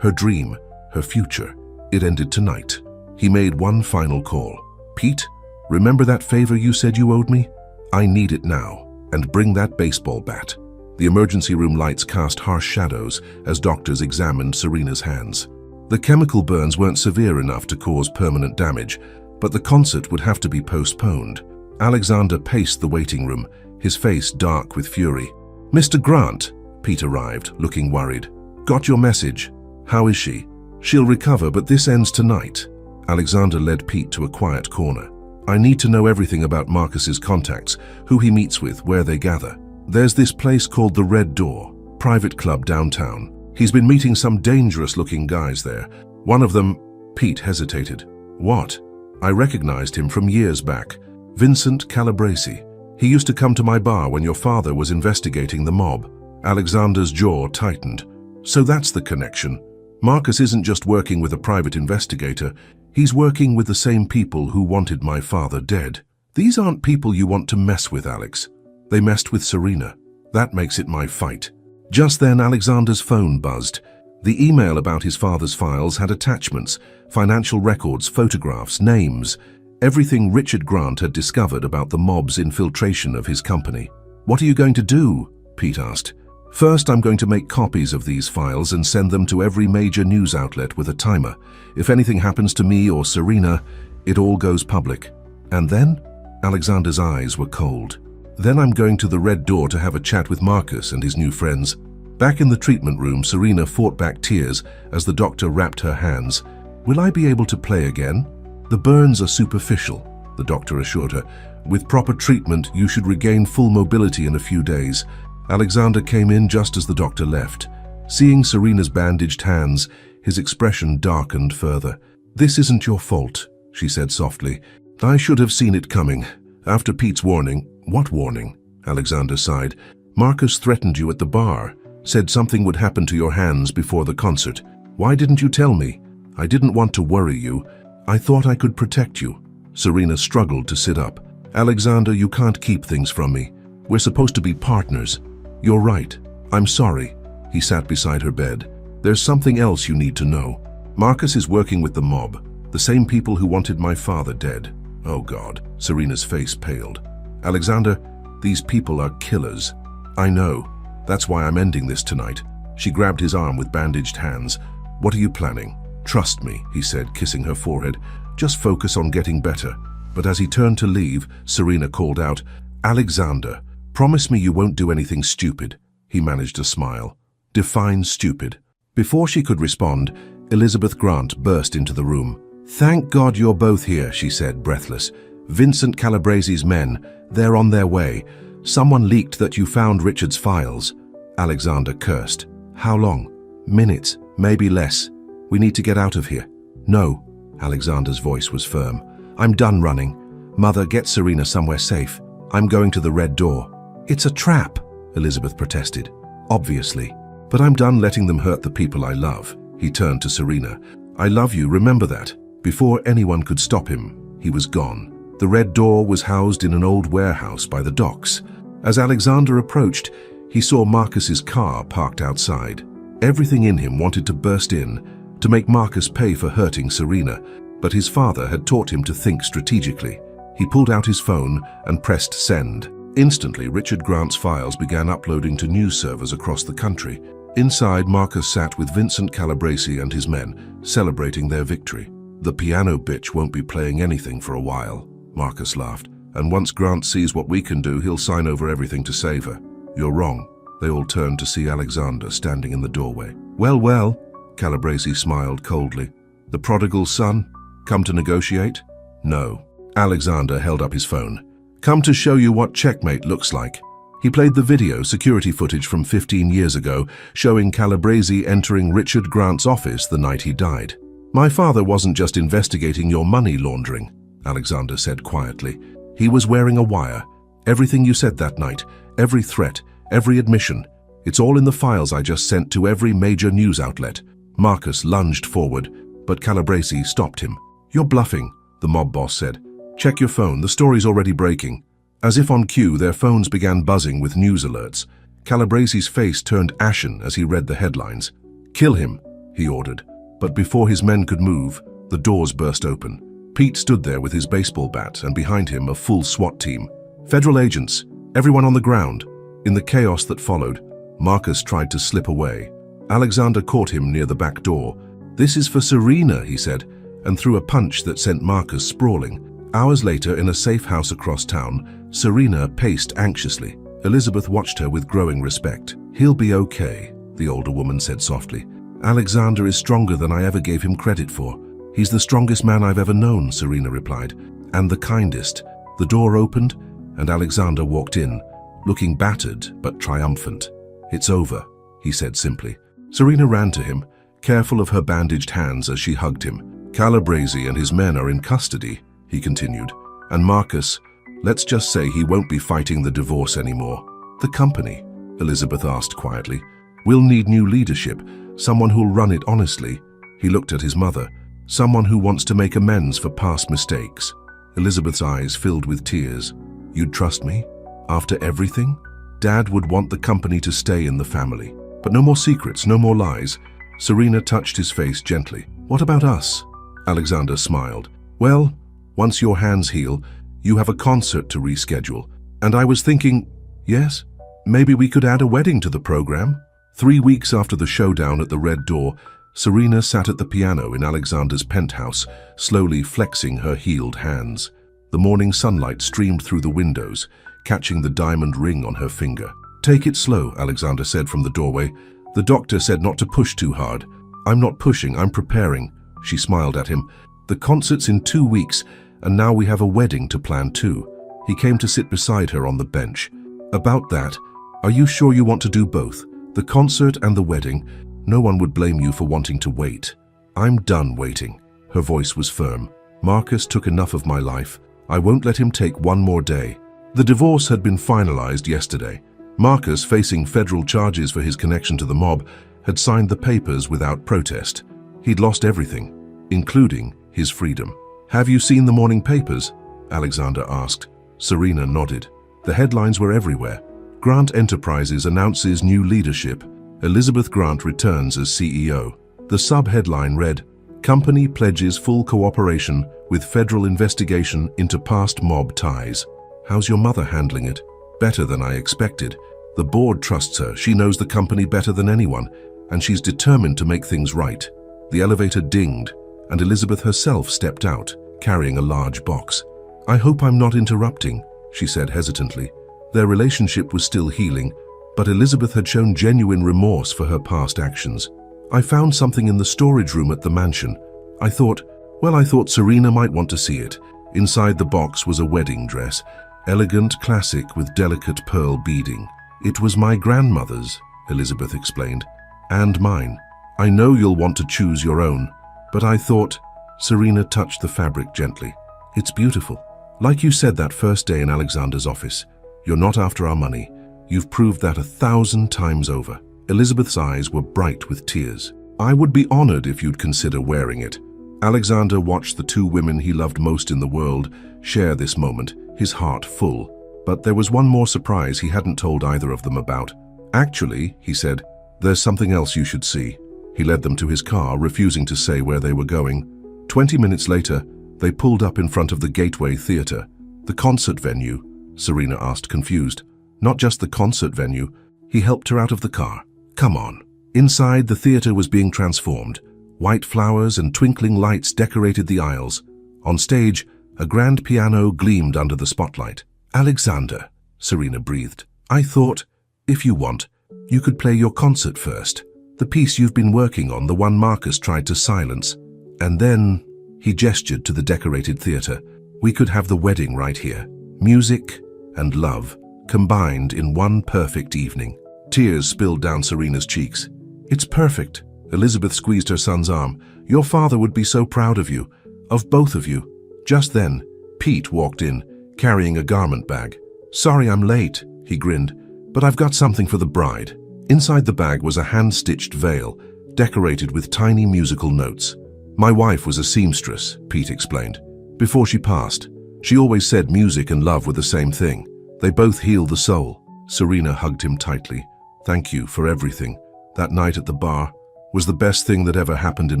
her dream, her future. It ended tonight. He made one final call. "Pete, remember that favor you said you owed me? I need it now, and bring that baseball bat." The emergency room lights cast harsh shadows as doctors examined Serena's hands. The chemical burns weren't severe enough to cause permanent damage, but the concert would have to be postponed. Alexander paced the waiting room, his face dark with fury. "Mr. Grant," Pete arrived, looking worried. "Got your message. How is she?" "She'll recover, but this ends tonight." Alexander led Pete to a quiet corner. "I need to know everything about Marcus's contacts, who he meets with, where they gather. There's this place called the Red Door, private club downtown. He's been meeting some dangerous-looking guys there. One of them..." Pete hesitated. "What?" "I recognized him from years back. Vincent Calabresi. He used to come to my bar when your father was investigating the mob." Alexander's jaw tightened. "So that's the connection. Marcus isn't just working with a private investigator. He's working with the same people who wanted my father dead. These aren't people you want to mess with, Alex. They messed with Serena. That makes it my fight." Just then, Alexander's phone buzzed. The email about his father's files had attachments, financial records, photographs, names, everything Richard Grant had discovered about the mob's infiltration of his company. "What are you going to do?" Pete asked. "First, I'm going to make copies of these files and send them to every major news outlet with a timer. If anything happens to me or Serena, it all goes public. And then?" Alexander's eyes were cold. "Then I'm going to the Red Door to have a chat with Marcus and his new friends." Back in the treatment room, Serena fought back tears as the doctor wrapped her hands. "Will I be able to play again?" "The burns are superficial," the doctor assured her. "With proper treatment, you should regain full mobility in a few days." Alexander came in just as the doctor left. Seeing Serena's bandaged hands, his expression darkened further. "This isn't your fault," she said softly. "I should have seen it coming. After Pete's warning..." "What warning?" Alexander sighed. "Marcus threatened you at the bar, said something would happen to your hands before the concert. Why didn't you tell me?" "I didn't want to worry you. I thought I could protect you." Serena struggled to sit up. "Alexander, you can't keep things from me. We're supposed to be partners." "You're right. I'm sorry." He sat beside her bed. "There's something else you need to know. Marcus is working with the mob, the same people who wanted my father dead." "Oh God." Serena's face paled. "Alexander, these people are killers." "I know. That's why I'm ending this tonight." She grabbed his arm with bandaged hands. "What are you planning?" "Trust me," he said, kissing her forehead. "Just focus on getting better." But as he turned to leave, Serena called out, "Alexander, promise me you won't do anything stupid." He managed a smile. "Define stupid." Before she could respond, Elizabeth Grant burst into the room. "Thank God you're both here," she said, breathless. "Vincent Calabresi's men, they're on their way. Someone leaked that you found Richard's files." Alexander cursed. "How long?" "Minutes, maybe less. We need to get out of here." "No." Alexander's voice was firm. "I'm done running. Mother, get Serena somewhere safe. I'm going to the Red Door." "It's a trap," Elizabeth protested. "Obviously. But I'm done letting them hurt the people I love." He turned to Serena. "I love you, remember that." Before anyone could stop him, he was gone. The Red Door was housed in an old warehouse by the docks. As Alexander approached, he saw Marcus's car parked outside. Everything in him wanted to burst in, to make Marcus pay for hurting Serena, but his father had taught him to think strategically. He pulled out his phone and pressed send. Instantly, Richard Grant's files began uploading to news servers across the country. Inside, Marcus sat with Vincent Calabresi and his men, celebrating their victory. "The piano bitch won't be playing anything for a while," Marcus laughed. "And once Grant sees what we can do, he'll sign over everything to save her." "You're wrong." They all turned to see Alexander standing in the doorway. Well, Calabresi smiled coldly. "The prodigal son?" Come to negotiate? No. Alexander held up his phone. Come to show you what checkmate looks like. He played the video security footage from 15 years ago, showing Calabresi entering Richard Grant's office the night he died. My father wasn't just investigating your money laundering, Alexander said quietly. He was wearing a wire. Everything you said that night, every threat, every admission, it's all in the files I just sent to every major news outlet. Marcus lunged forward, but Calabresi stopped him. You're bluffing, the mob boss said. Check your phone, the story's already breaking. As if on cue, their phones began buzzing with news alerts. Calabresi's face turned ashen as he read the headlines. Kill him, he ordered. But before his men could move, the doors burst open. Pete stood there with his baseball bat, and behind him a full SWAT team. Federal agents, everyone on the ground. In the chaos that followed, Marcus tried to slip away. Alexander caught him near the back door. This is for Serena, he said, and threw a punch that sent Marcus sprawling. Hours later, in a safe house across town, Serena paced anxiously. Elizabeth watched her with growing respect. He'll be okay, the older woman said softly. Alexander is stronger than I ever gave him credit for. He's the strongest man I've ever known, Serena replied, and the kindest. The door opened, and Alexander walked in, looking battered but triumphant. It's over, he said simply. Serena ran to him, careful of her bandaged hands as she hugged him. Calabresi and his men are in custody, he continued, and Marcus, let's just say he won't be fighting the divorce anymore. The company, Elizabeth asked quietly, will need new leadership, someone who'll run it honestly. He looked at his mother, someone who wants to make amends for past mistakes. Elizabeth's eyes filled with tears. You'd trust me? After everything? Dad would want the company to stay in the family. But no more secrets, no more lies. Serena touched his face gently. What about us? Alexander smiled. Well, once your hands heal, you have a concert to reschedule. And I was thinking, yes, maybe we could add a wedding to the program. 3 weeks after the showdown at the Red Door, Serena sat at the piano in Alexander's penthouse, slowly flexing her healed hands. The morning sunlight streamed through the windows, catching the diamond ring on her finger. Take it slow, Alexander said from the doorway. The doctor said not to push too hard. I'm not pushing, I'm preparing. She smiled at him. The concert's in 2 weeks, and now we have a wedding to plan too. He came to sit beside her on the bench. About that, are you sure you want to do both? The concert and the wedding? No one would blame you for wanting to wait. I'm done waiting. Her voice was firm. Marcus took enough of my life. I won't let him take one more day. The divorce had been finalized yesterday. Marcus, facing federal charges for his connection to the mob, had signed the papers without protest. He'd lost everything, including his freedom. Have you seen the morning papers? Alexander asked. Serena nodded. The headlines were everywhere. Grant Enterprises announces new leadership. Elizabeth Grant returns as CEO. The sub-headline read, Company pledges full cooperation with federal investigation into past mob ties. How's your mother handling it? Better than I expected. The board trusts her. She knows the company better than anyone, and she's determined to make things right. The elevator dinged, and Elizabeth herself stepped out, carrying a large box. I hope I'm not interrupting, she said hesitantly. Their relationship was still healing, but Elizabeth had shown genuine remorse for her past actions. I found something in the storage room at the mansion. I thought Serena might want to see it. Inside the box was a wedding dress, elegant, classic, with delicate pearl beading. It was my grandmother's, Elizabeth explained, and mine. I know you'll want to choose your own, but I thought, Serena touched the fabric gently. It's beautiful. Like you said that first day in Alexander's office, you're not after our money. You've proved that 1,000 times over. Elizabeth's eyes were bright with tears. I would be honored if you'd consider wearing it. Alexander watched the two women he loved most in the world share this moment, his heart full. But there was one more surprise he hadn't told either of them about. Actually, he said, there's something else you should see. He led them to his car, refusing to say where they were going. 20 minutes later, they pulled up in front of the Gateway Theater. The concert venue? Serena asked, confused. Not just the concert venue. He helped her out of the car. Come on. Inside, the theater was being transformed. White flowers and twinkling lights decorated the aisles. On stage, a grand piano gleamed under the spotlight. Alexander, Serena breathed. I thought, if you want, you could play your concert first. The piece you've been working on, the one Marcus tried to silence. And then, He gestured to the decorated theater. We could have the wedding right here. Music and love combined in one perfect evening. Tears spilled down Serena's cheeks. It's perfect. Elizabeth squeezed her son's arm. Your father would be so proud of you, of both of you. Just then, Pete walked in, carrying a garment bag. Sorry I'm late, he grinned, but I've got something for the bride. Inside the bag was a hand-stitched veil, decorated with tiny musical notes. My wife was a seamstress, Pete explained. Before she passed, she always said music and love were the same thing. They both heal the soul. Serena hugged him tightly. Thank you for everything. That night at the bar was the best thing that ever happened in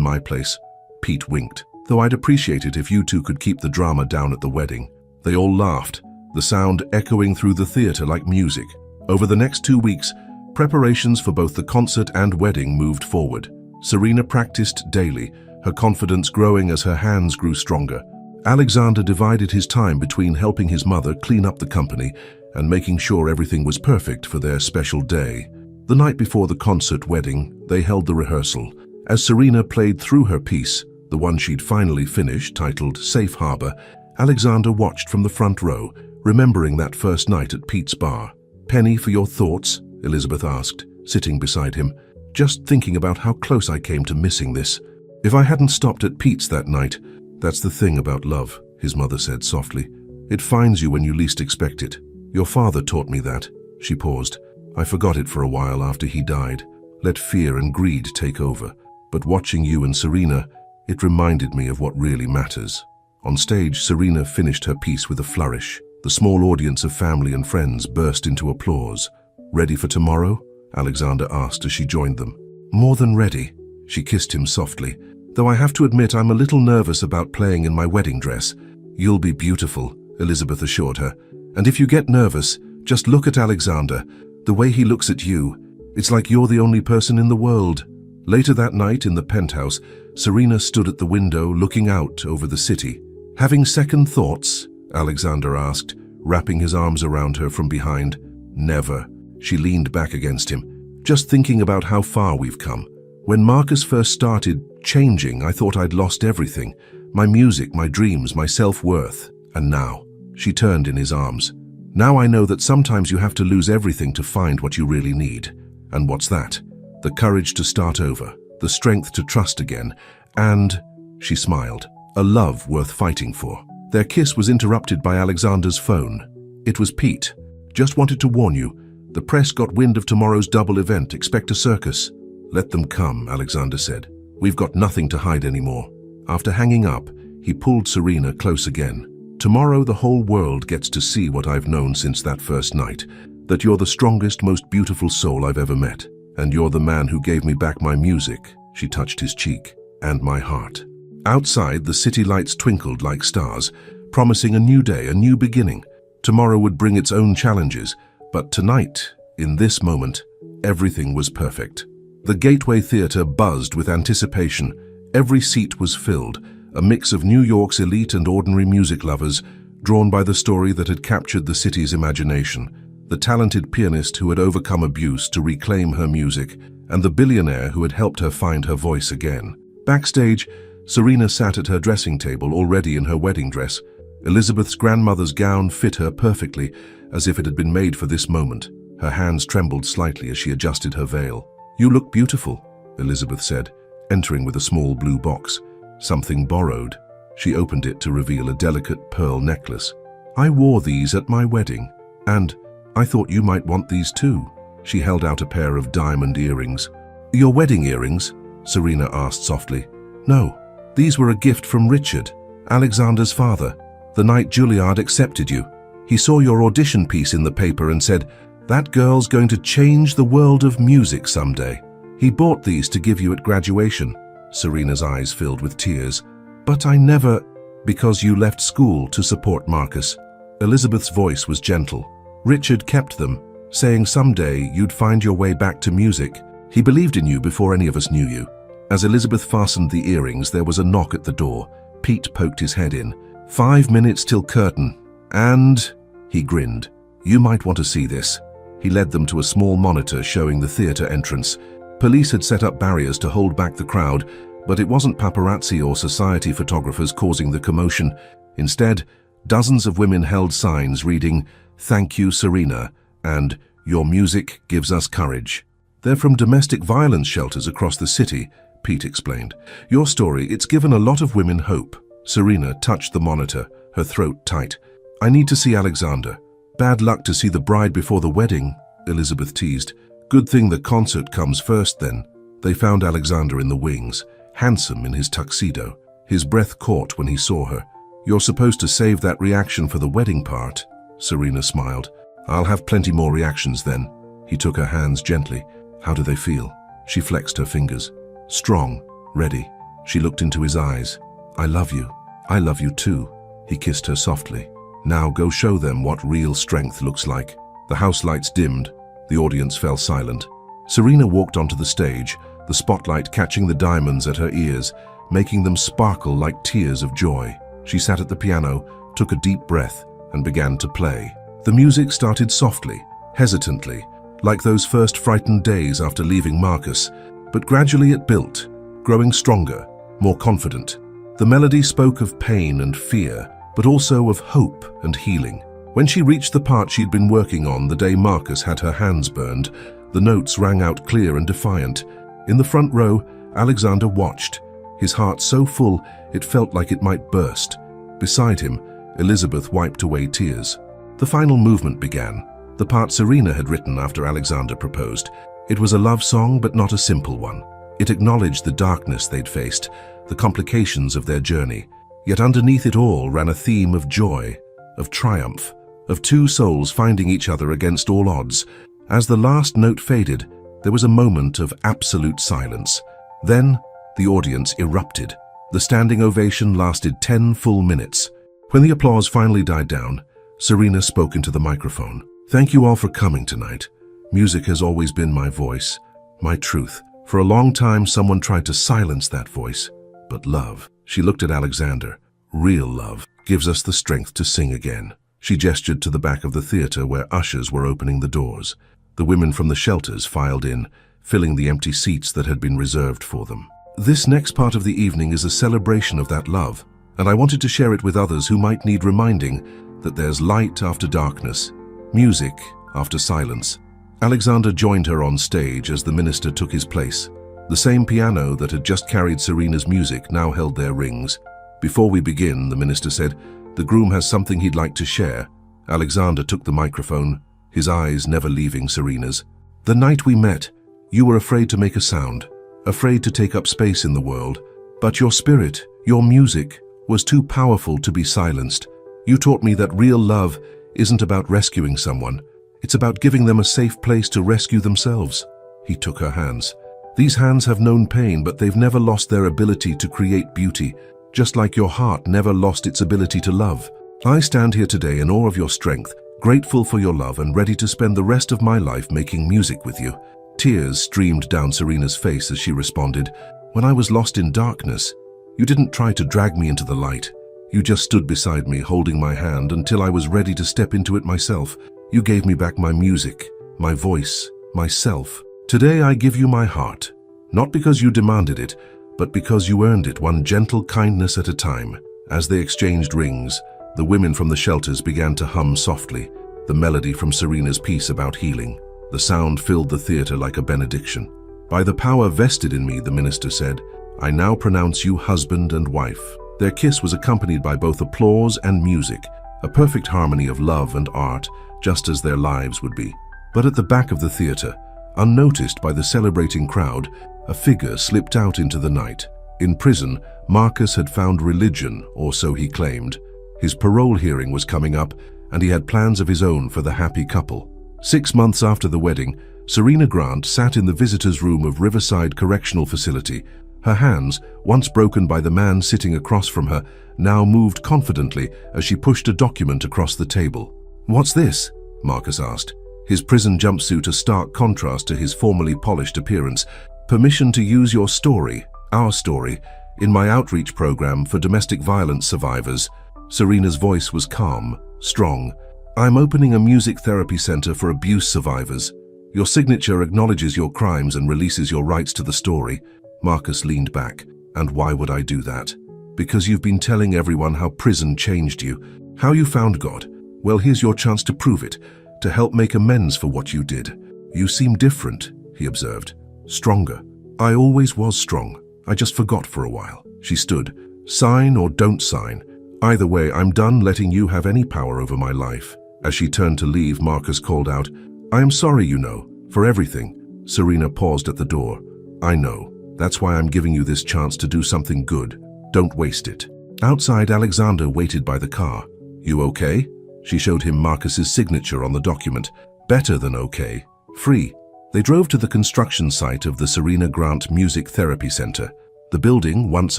my place. Pete winked. Though I'd appreciate it if you two could keep the drama down at the wedding. They all laughed, the sound echoing through the theater like music. Over the next 2 weeks, preparations for both the concert and wedding moved forward. Serena practiced daily, her confidence growing as her hands grew stronger. Alexander divided his time between helping his mother clean up the company and making sure everything was perfect for their special day. The night before the concert wedding, they held the rehearsal. As Serena played through her piece, the one she'd finally finished, titled Safe Harbor, Alexander watched from the front row, remembering that first night at Pete's bar. Penny for your thoughts? Elizabeth asked, sitting beside him. Just thinking about how close I came to missing this. If I hadn't stopped at Pete's that night, that's the thing about love, his mother said softly. It finds you when you least expect it. Your father taught me that. She paused. I forgot it for a while after he died. Let fear and greed take over. But watching you and Serena, it reminded me of what really matters. On stage, Serena finished her piece with a flourish. The small audience of family and friends burst into applause. Ready for tomorrow? Alexander asked as she joined them. More than ready. She kissed him softly. Though I have to admit I'm a little nervous about playing in my wedding dress. You'll be beautiful, Elizabeth assured her. And if you get nervous, just look at Alexander. The way he looks at you, it's like you're the only person in the world. Later that night in the penthouse, Serena stood at the window looking out over the city. Having second thoughts? Alexander asked, wrapping his arms around her from behind. Never. She leaned back against him. Just thinking about how far we've come. When Marcus first started changing, I thought I'd lost everything. My music, my dreams, my self-worth. And now, she turned in his arms. Now I know that sometimes you have to lose everything to find what you really need. And what's that? The courage to start over, the strength to trust again, and, she smiled, a love worth fighting for. Their kiss was interrupted by Alexander's phone. It was Pete. Just wanted to warn you. The press got wind of tomorrow's double event. Expect a circus. Let them come, Alexander said. We've got nothing to hide anymore. After hanging up, he pulled Serena close again. Tomorrow the whole world gets to see what I've known since that first night, that you're the strongest, most beautiful soul I've ever met. And you're the man who gave me back my music, she touched his cheek, and my heart. Outside, the city lights twinkled like stars, promising a new day, a new beginning. Tomorrow would bring its own challenges, but tonight, in this moment, everything was perfect. The Gateway Theater buzzed with anticipation. Every seat was filled, a mix of New York's elite and ordinary music lovers, drawn by the story that had captured the city's imagination. The talented pianist who had overcome abuse to reclaim her music, and the billionaire who had helped her find her voice again. Backstage, Serena sat at her dressing table, already in her wedding dress. Elizabeth's grandmother's gown fit her perfectly, as if it had been made for this moment. Her hands trembled slightly as she adjusted her veil. You look beautiful, Elizabeth said, entering with a small blue box. Something borrowed. She opened it to reveal a delicate pearl necklace. I wore these at my wedding, and I thought you might want these too. She held out a pair of diamond earrings. Your wedding earrings? Serena asked softly. No, these were a gift from Richard, Alexander's father. The night Juilliard accepted you. He saw your audition piece in the paper and said, that girl's going to change the world of music someday. He bought these to give you at graduation. Serena's eyes filled with tears. But I never, because you left school to support Marcus. Elizabeth's voice was gentle. Richard kept them, saying someday you'd find your way back to music. He believed in you before any of us knew you. As Elizabeth fastened the earrings, there was a knock at the door. Pete poked his head in. 5 minutes till curtain. And, he grinned, you might want to see this. He led them to a small monitor showing the theater entrance. Police had set up barriers to hold back the crowd, But it wasn't paparazzi or society photographers causing the commotion. Instead, dozens of women held signs reading, "Thank you, Serena," and "Your music gives us courage." "They're from domestic violence shelters across the city," Pete explained. "Your story, it's given a lot of women hope." Serena touched the monitor, her throat tight. "I need to see Alexander." "Bad luck to see the bride before the wedding," Elizabeth teased. "Good thing the concert comes first then." They found Alexander in the wings, handsome in his tuxedo. His breath caught when he saw her. "You're supposed to save that reaction for the wedding part," Serena smiled. "I'll have plenty more reactions then." He took her hands gently. "How do they feel?" She flexed her fingers. "Strong, ready." She looked into his eyes. "I love you. I love you too." He kissed her softly. "Now go show them what real strength looks like." The house lights dimmed. The audience fell silent. Serena walked onto the stage, the spotlight catching the diamonds at her ears, making them sparkle like tears of joy. She sat at the piano, took a deep breath, and began to play. The music started softly, hesitantly, like those first frightened days after leaving Marcus, but gradually it built, growing stronger, more confident. The melody spoke of pain and fear, but also of hope and healing. When she reached the part she'd been working on the day Marcus had her hands burned, the notes rang out clear and defiant. In the front row, Alexander watched, his heart so full it felt like it might burst. Beside him, Elizabeth wiped away tears. The final movement began, the part Serena had written after Alexander proposed. It was a love song, but not a simple one. It acknowledged the darkness they'd faced, the complications of their journey. Yet underneath it all ran a theme of joy, of triumph, of two souls finding each other against all odds. As the last note faded, there was a moment of absolute silence. Then, the audience erupted. The standing ovation lasted 10 full minutes. When the applause finally died down, Serena spoke into the microphone. "Thank you all for coming tonight. Music has always been my voice, my truth. For a long time, someone tried to silence that voice. But love," she looked at Alexander, "real love, gives us the strength to sing again." She gestured to the back of the theater where ushers were opening the doors. The women from the shelters filed in, filling the empty seats that had been reserved for them. "This next part of the evening is a celebration of that love, and I wanted to share it with others who might need reminding that there's light after darkness, music after silence." Alexander joined her on stage as the minister took his place. The same piano that had just carried Serena's music now held their rings. "Before we begin," the minister said, "the groom has something he'd like to share." Alexander took the microphone, his eyes never leaving Serena's. "The night we met, you were afraid to make a sound, afraid to take up space in the world. But your spirit, your music, was too powerful to be silenced. You taught me that real love isn't about rescuing someone. It's about giving them a safe place to rescue themselves." He took her hands. "These hands have known pain, but they've never lost their ability to create beauty, just like your heart never lost its ability to love. I stand here today in awe of your strength, grateful for your love and ready to spend the rest of my life making music with you." Tears streamed down Serena's face as she responded, "When I was lost in darkness, you didn't try to drag me into the light. You just stood beside me, holding my hand until I was ready to step into it myself. You gave me back my music, my voice, myself. Today I give you my heart, not because you demanded it, but because you earned it, one gentle kindness at a time." As they exchanged rings, the women from the shelters began to hum softly, the melody from Serena's piece about healing. The sound filled the theater like a benediction. "By the power vested in me," the minister said, "I now pronounce you husband and wife." Their kiss was accompanied by both applause and music, a perfect harmony of love and art, just as their lives would be. But at the back of the theater, unnoticed by the celebrating crowd, a figure slipped out into the night. In prison, Marcus had found religion, or so he claimed. His parole hearing was coming up, and he had plans of his own for the happy couple. 6 months after the wedding, Serena Grant sat in the visitor's room of Riverside Correctional Facility. Her hands, once broken by the man sitting across from her, now moved confidently as she pushed a document across the table. "What's this?" Marcus asked, his prison jumpsuit a stark contrast to his formerly polished appearance. "Permission to use your story, our story, in my outreach program for domestic violence survivors." Serena's voice was calm, strong. "I'm opening a music therapy center for abuse survivors. Your signature acknowledges your crimes and releases your rights to the story." Marcus leaned back. And why would I do that? Because you've been telling everyone how prison changed you, how you found God. Well, here's your chance to prove it, to help make amends for what you did. You seem different, he observed. Stronger. I always was strong. I just forgot for a while. She stood. Sign or don't sign. Either way, I'm done letting you have any power over my life. As she turned to leave, Marcus called out, I am sorry, you know, for everything. Serena paused at the door. I know. That's why I'm giving you this chance to do something good. Don't waste it. Outside, Alexander waited by the car. You okay? She showed him Marcus's signature on the document. Better than okay. Free. They drove to the construction site of the Serena Grant Music Therapy Center. The building, once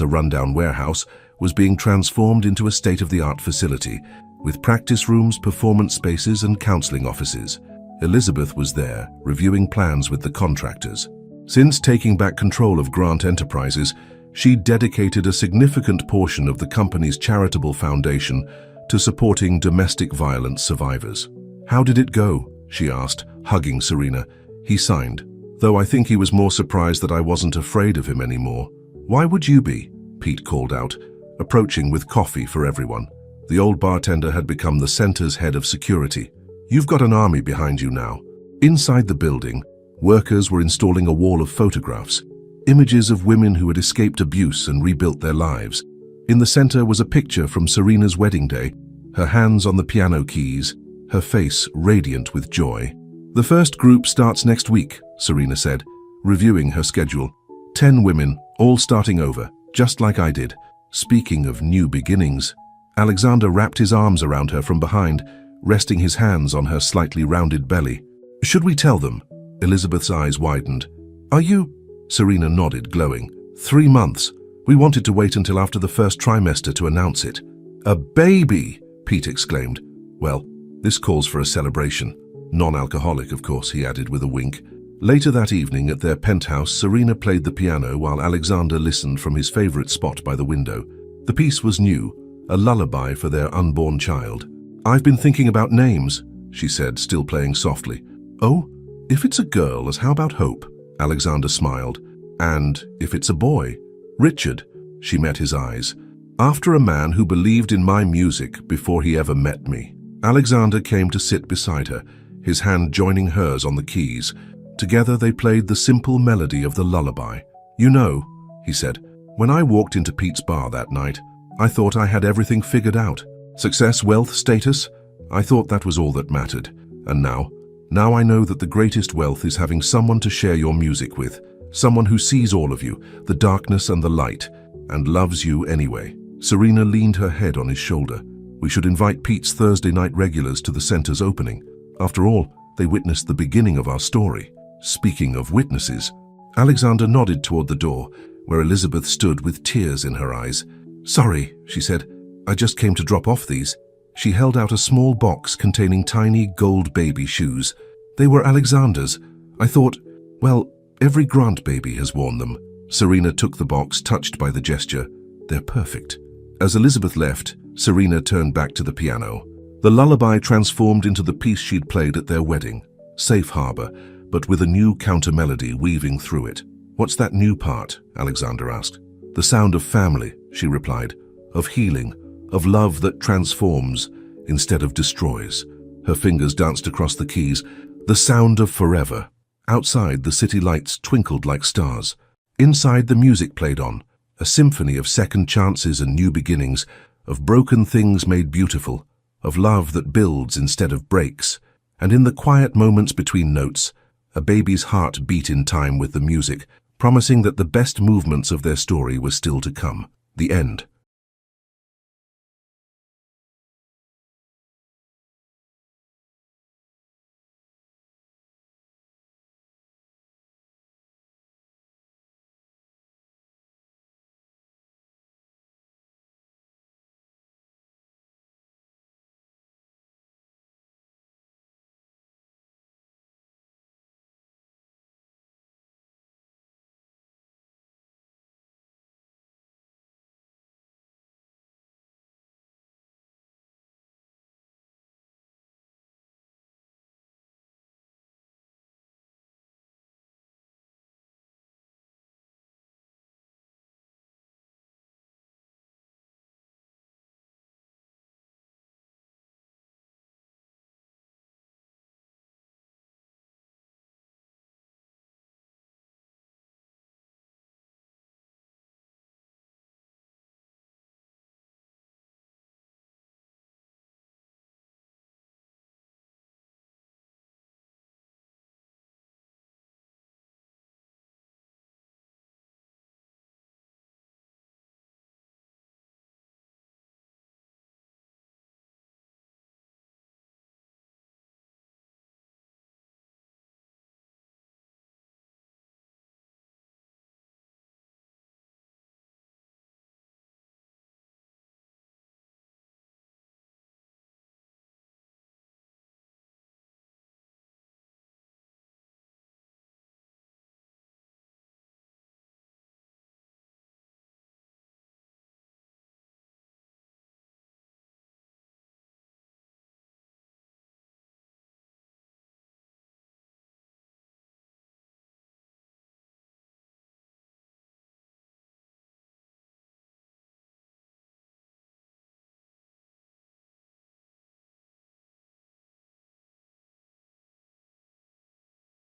a rundown warehouse, was being transformed into a state-of-the-art facility, with practice rooms, performance spaces, and counseling offices. Elizabeth was there, reviewing plans with the contractors. Since taking back control of Grant Enterprises, she dedicated a significant portion of the company's charitable foundation to supporting domestic violence survivors. How did it go? She asked, hugging Serena. He signed, though I think he was more surprised that I wasn't afraid of him anymore. Why would you be? Pete called out, approaching with coffee for everyone. The old bartender had become the center's head of security. You've got an army behind you now. Inside the building, workers were installing a wall of photographs, images of women who had escaped abuse and rebuilt their lives. In the center was a picture from Serena's wedding day, her hands on the piano keys, her face radiant with joy. The first group starts next week, Serena said, reviewing her schedule. 10 women, all starting over, just like I did. Speaking of new beginnings, Alexander wrapped his arms around her from behind, resting his hands on her slightly rounded belly. Should we tell them? Elizabeth's eyes widened. Are you? Serena nodded, glowing. 3 months. We wanted to wait until after the first trimester to announce it. A baby! Pete exclaimed. Well, this calls for a celebration. Non-alcoholic, of course, he added with a wink. Later that evening at their penthouse, Serena played the piano while Alexander listened from his favorite spot by the window. The piece was new, a lullaby for their unborn child. I've been thinking about names, she said, still playing softly. Oh, if it's a girl, as how about Hope? Alexander smiled. And if it's a boy? Richard. She met his eyes. After a man who believed in my music before he ever met me. Alexander came to sit beside her, his hand joining hers on the keys. Together they played the simple melody of the lullaby. You know, he said, when I walked into Pete's bar that night, I thought I had everything figured out. Success, wealth, status, I thought that was all that mattered. And now I know that the greatest wealth is having someone to share your music with, someone who sees all of you, the darkness and the light, and loves you anyway. Serena leaned her head on his shoulder. We should invite Pete's Thursday night regulars to the center's opening. After all, they witnessed the beginning of our story. Speaking of witnesses, Alexander nodded toward the door, where Elizabeth stood with tears in her eyes. Sorry, she said, I just came to drop off these. She held out a small box containing tiny gold baby shoes. They were Alexander's. I thought, well, every Grant baby has worn them. Serena took the box, touched by the gesture. They're perfect. As Elizabeth left, Serena turned back to the piano. The lullaby transformed into the piece she'd played at their wedding, Safe Harbor, but with a new counter-melody weaving through it. What's that new part? Alexander asked. The sound of family, she replied, of healing, of love that transforms instead of destroys. Her fingers danced across the keys. The sound of forever. Outside, the city lights twinkled like stars. Inside, the music played on, a symphony of second chances and new beginnings, of broken things made beautiful, of love that builds instead of breaks. And in the quiet moments between notes, a baby's heart beat in time with the music, promising that the best movements of their story were still to come. The end.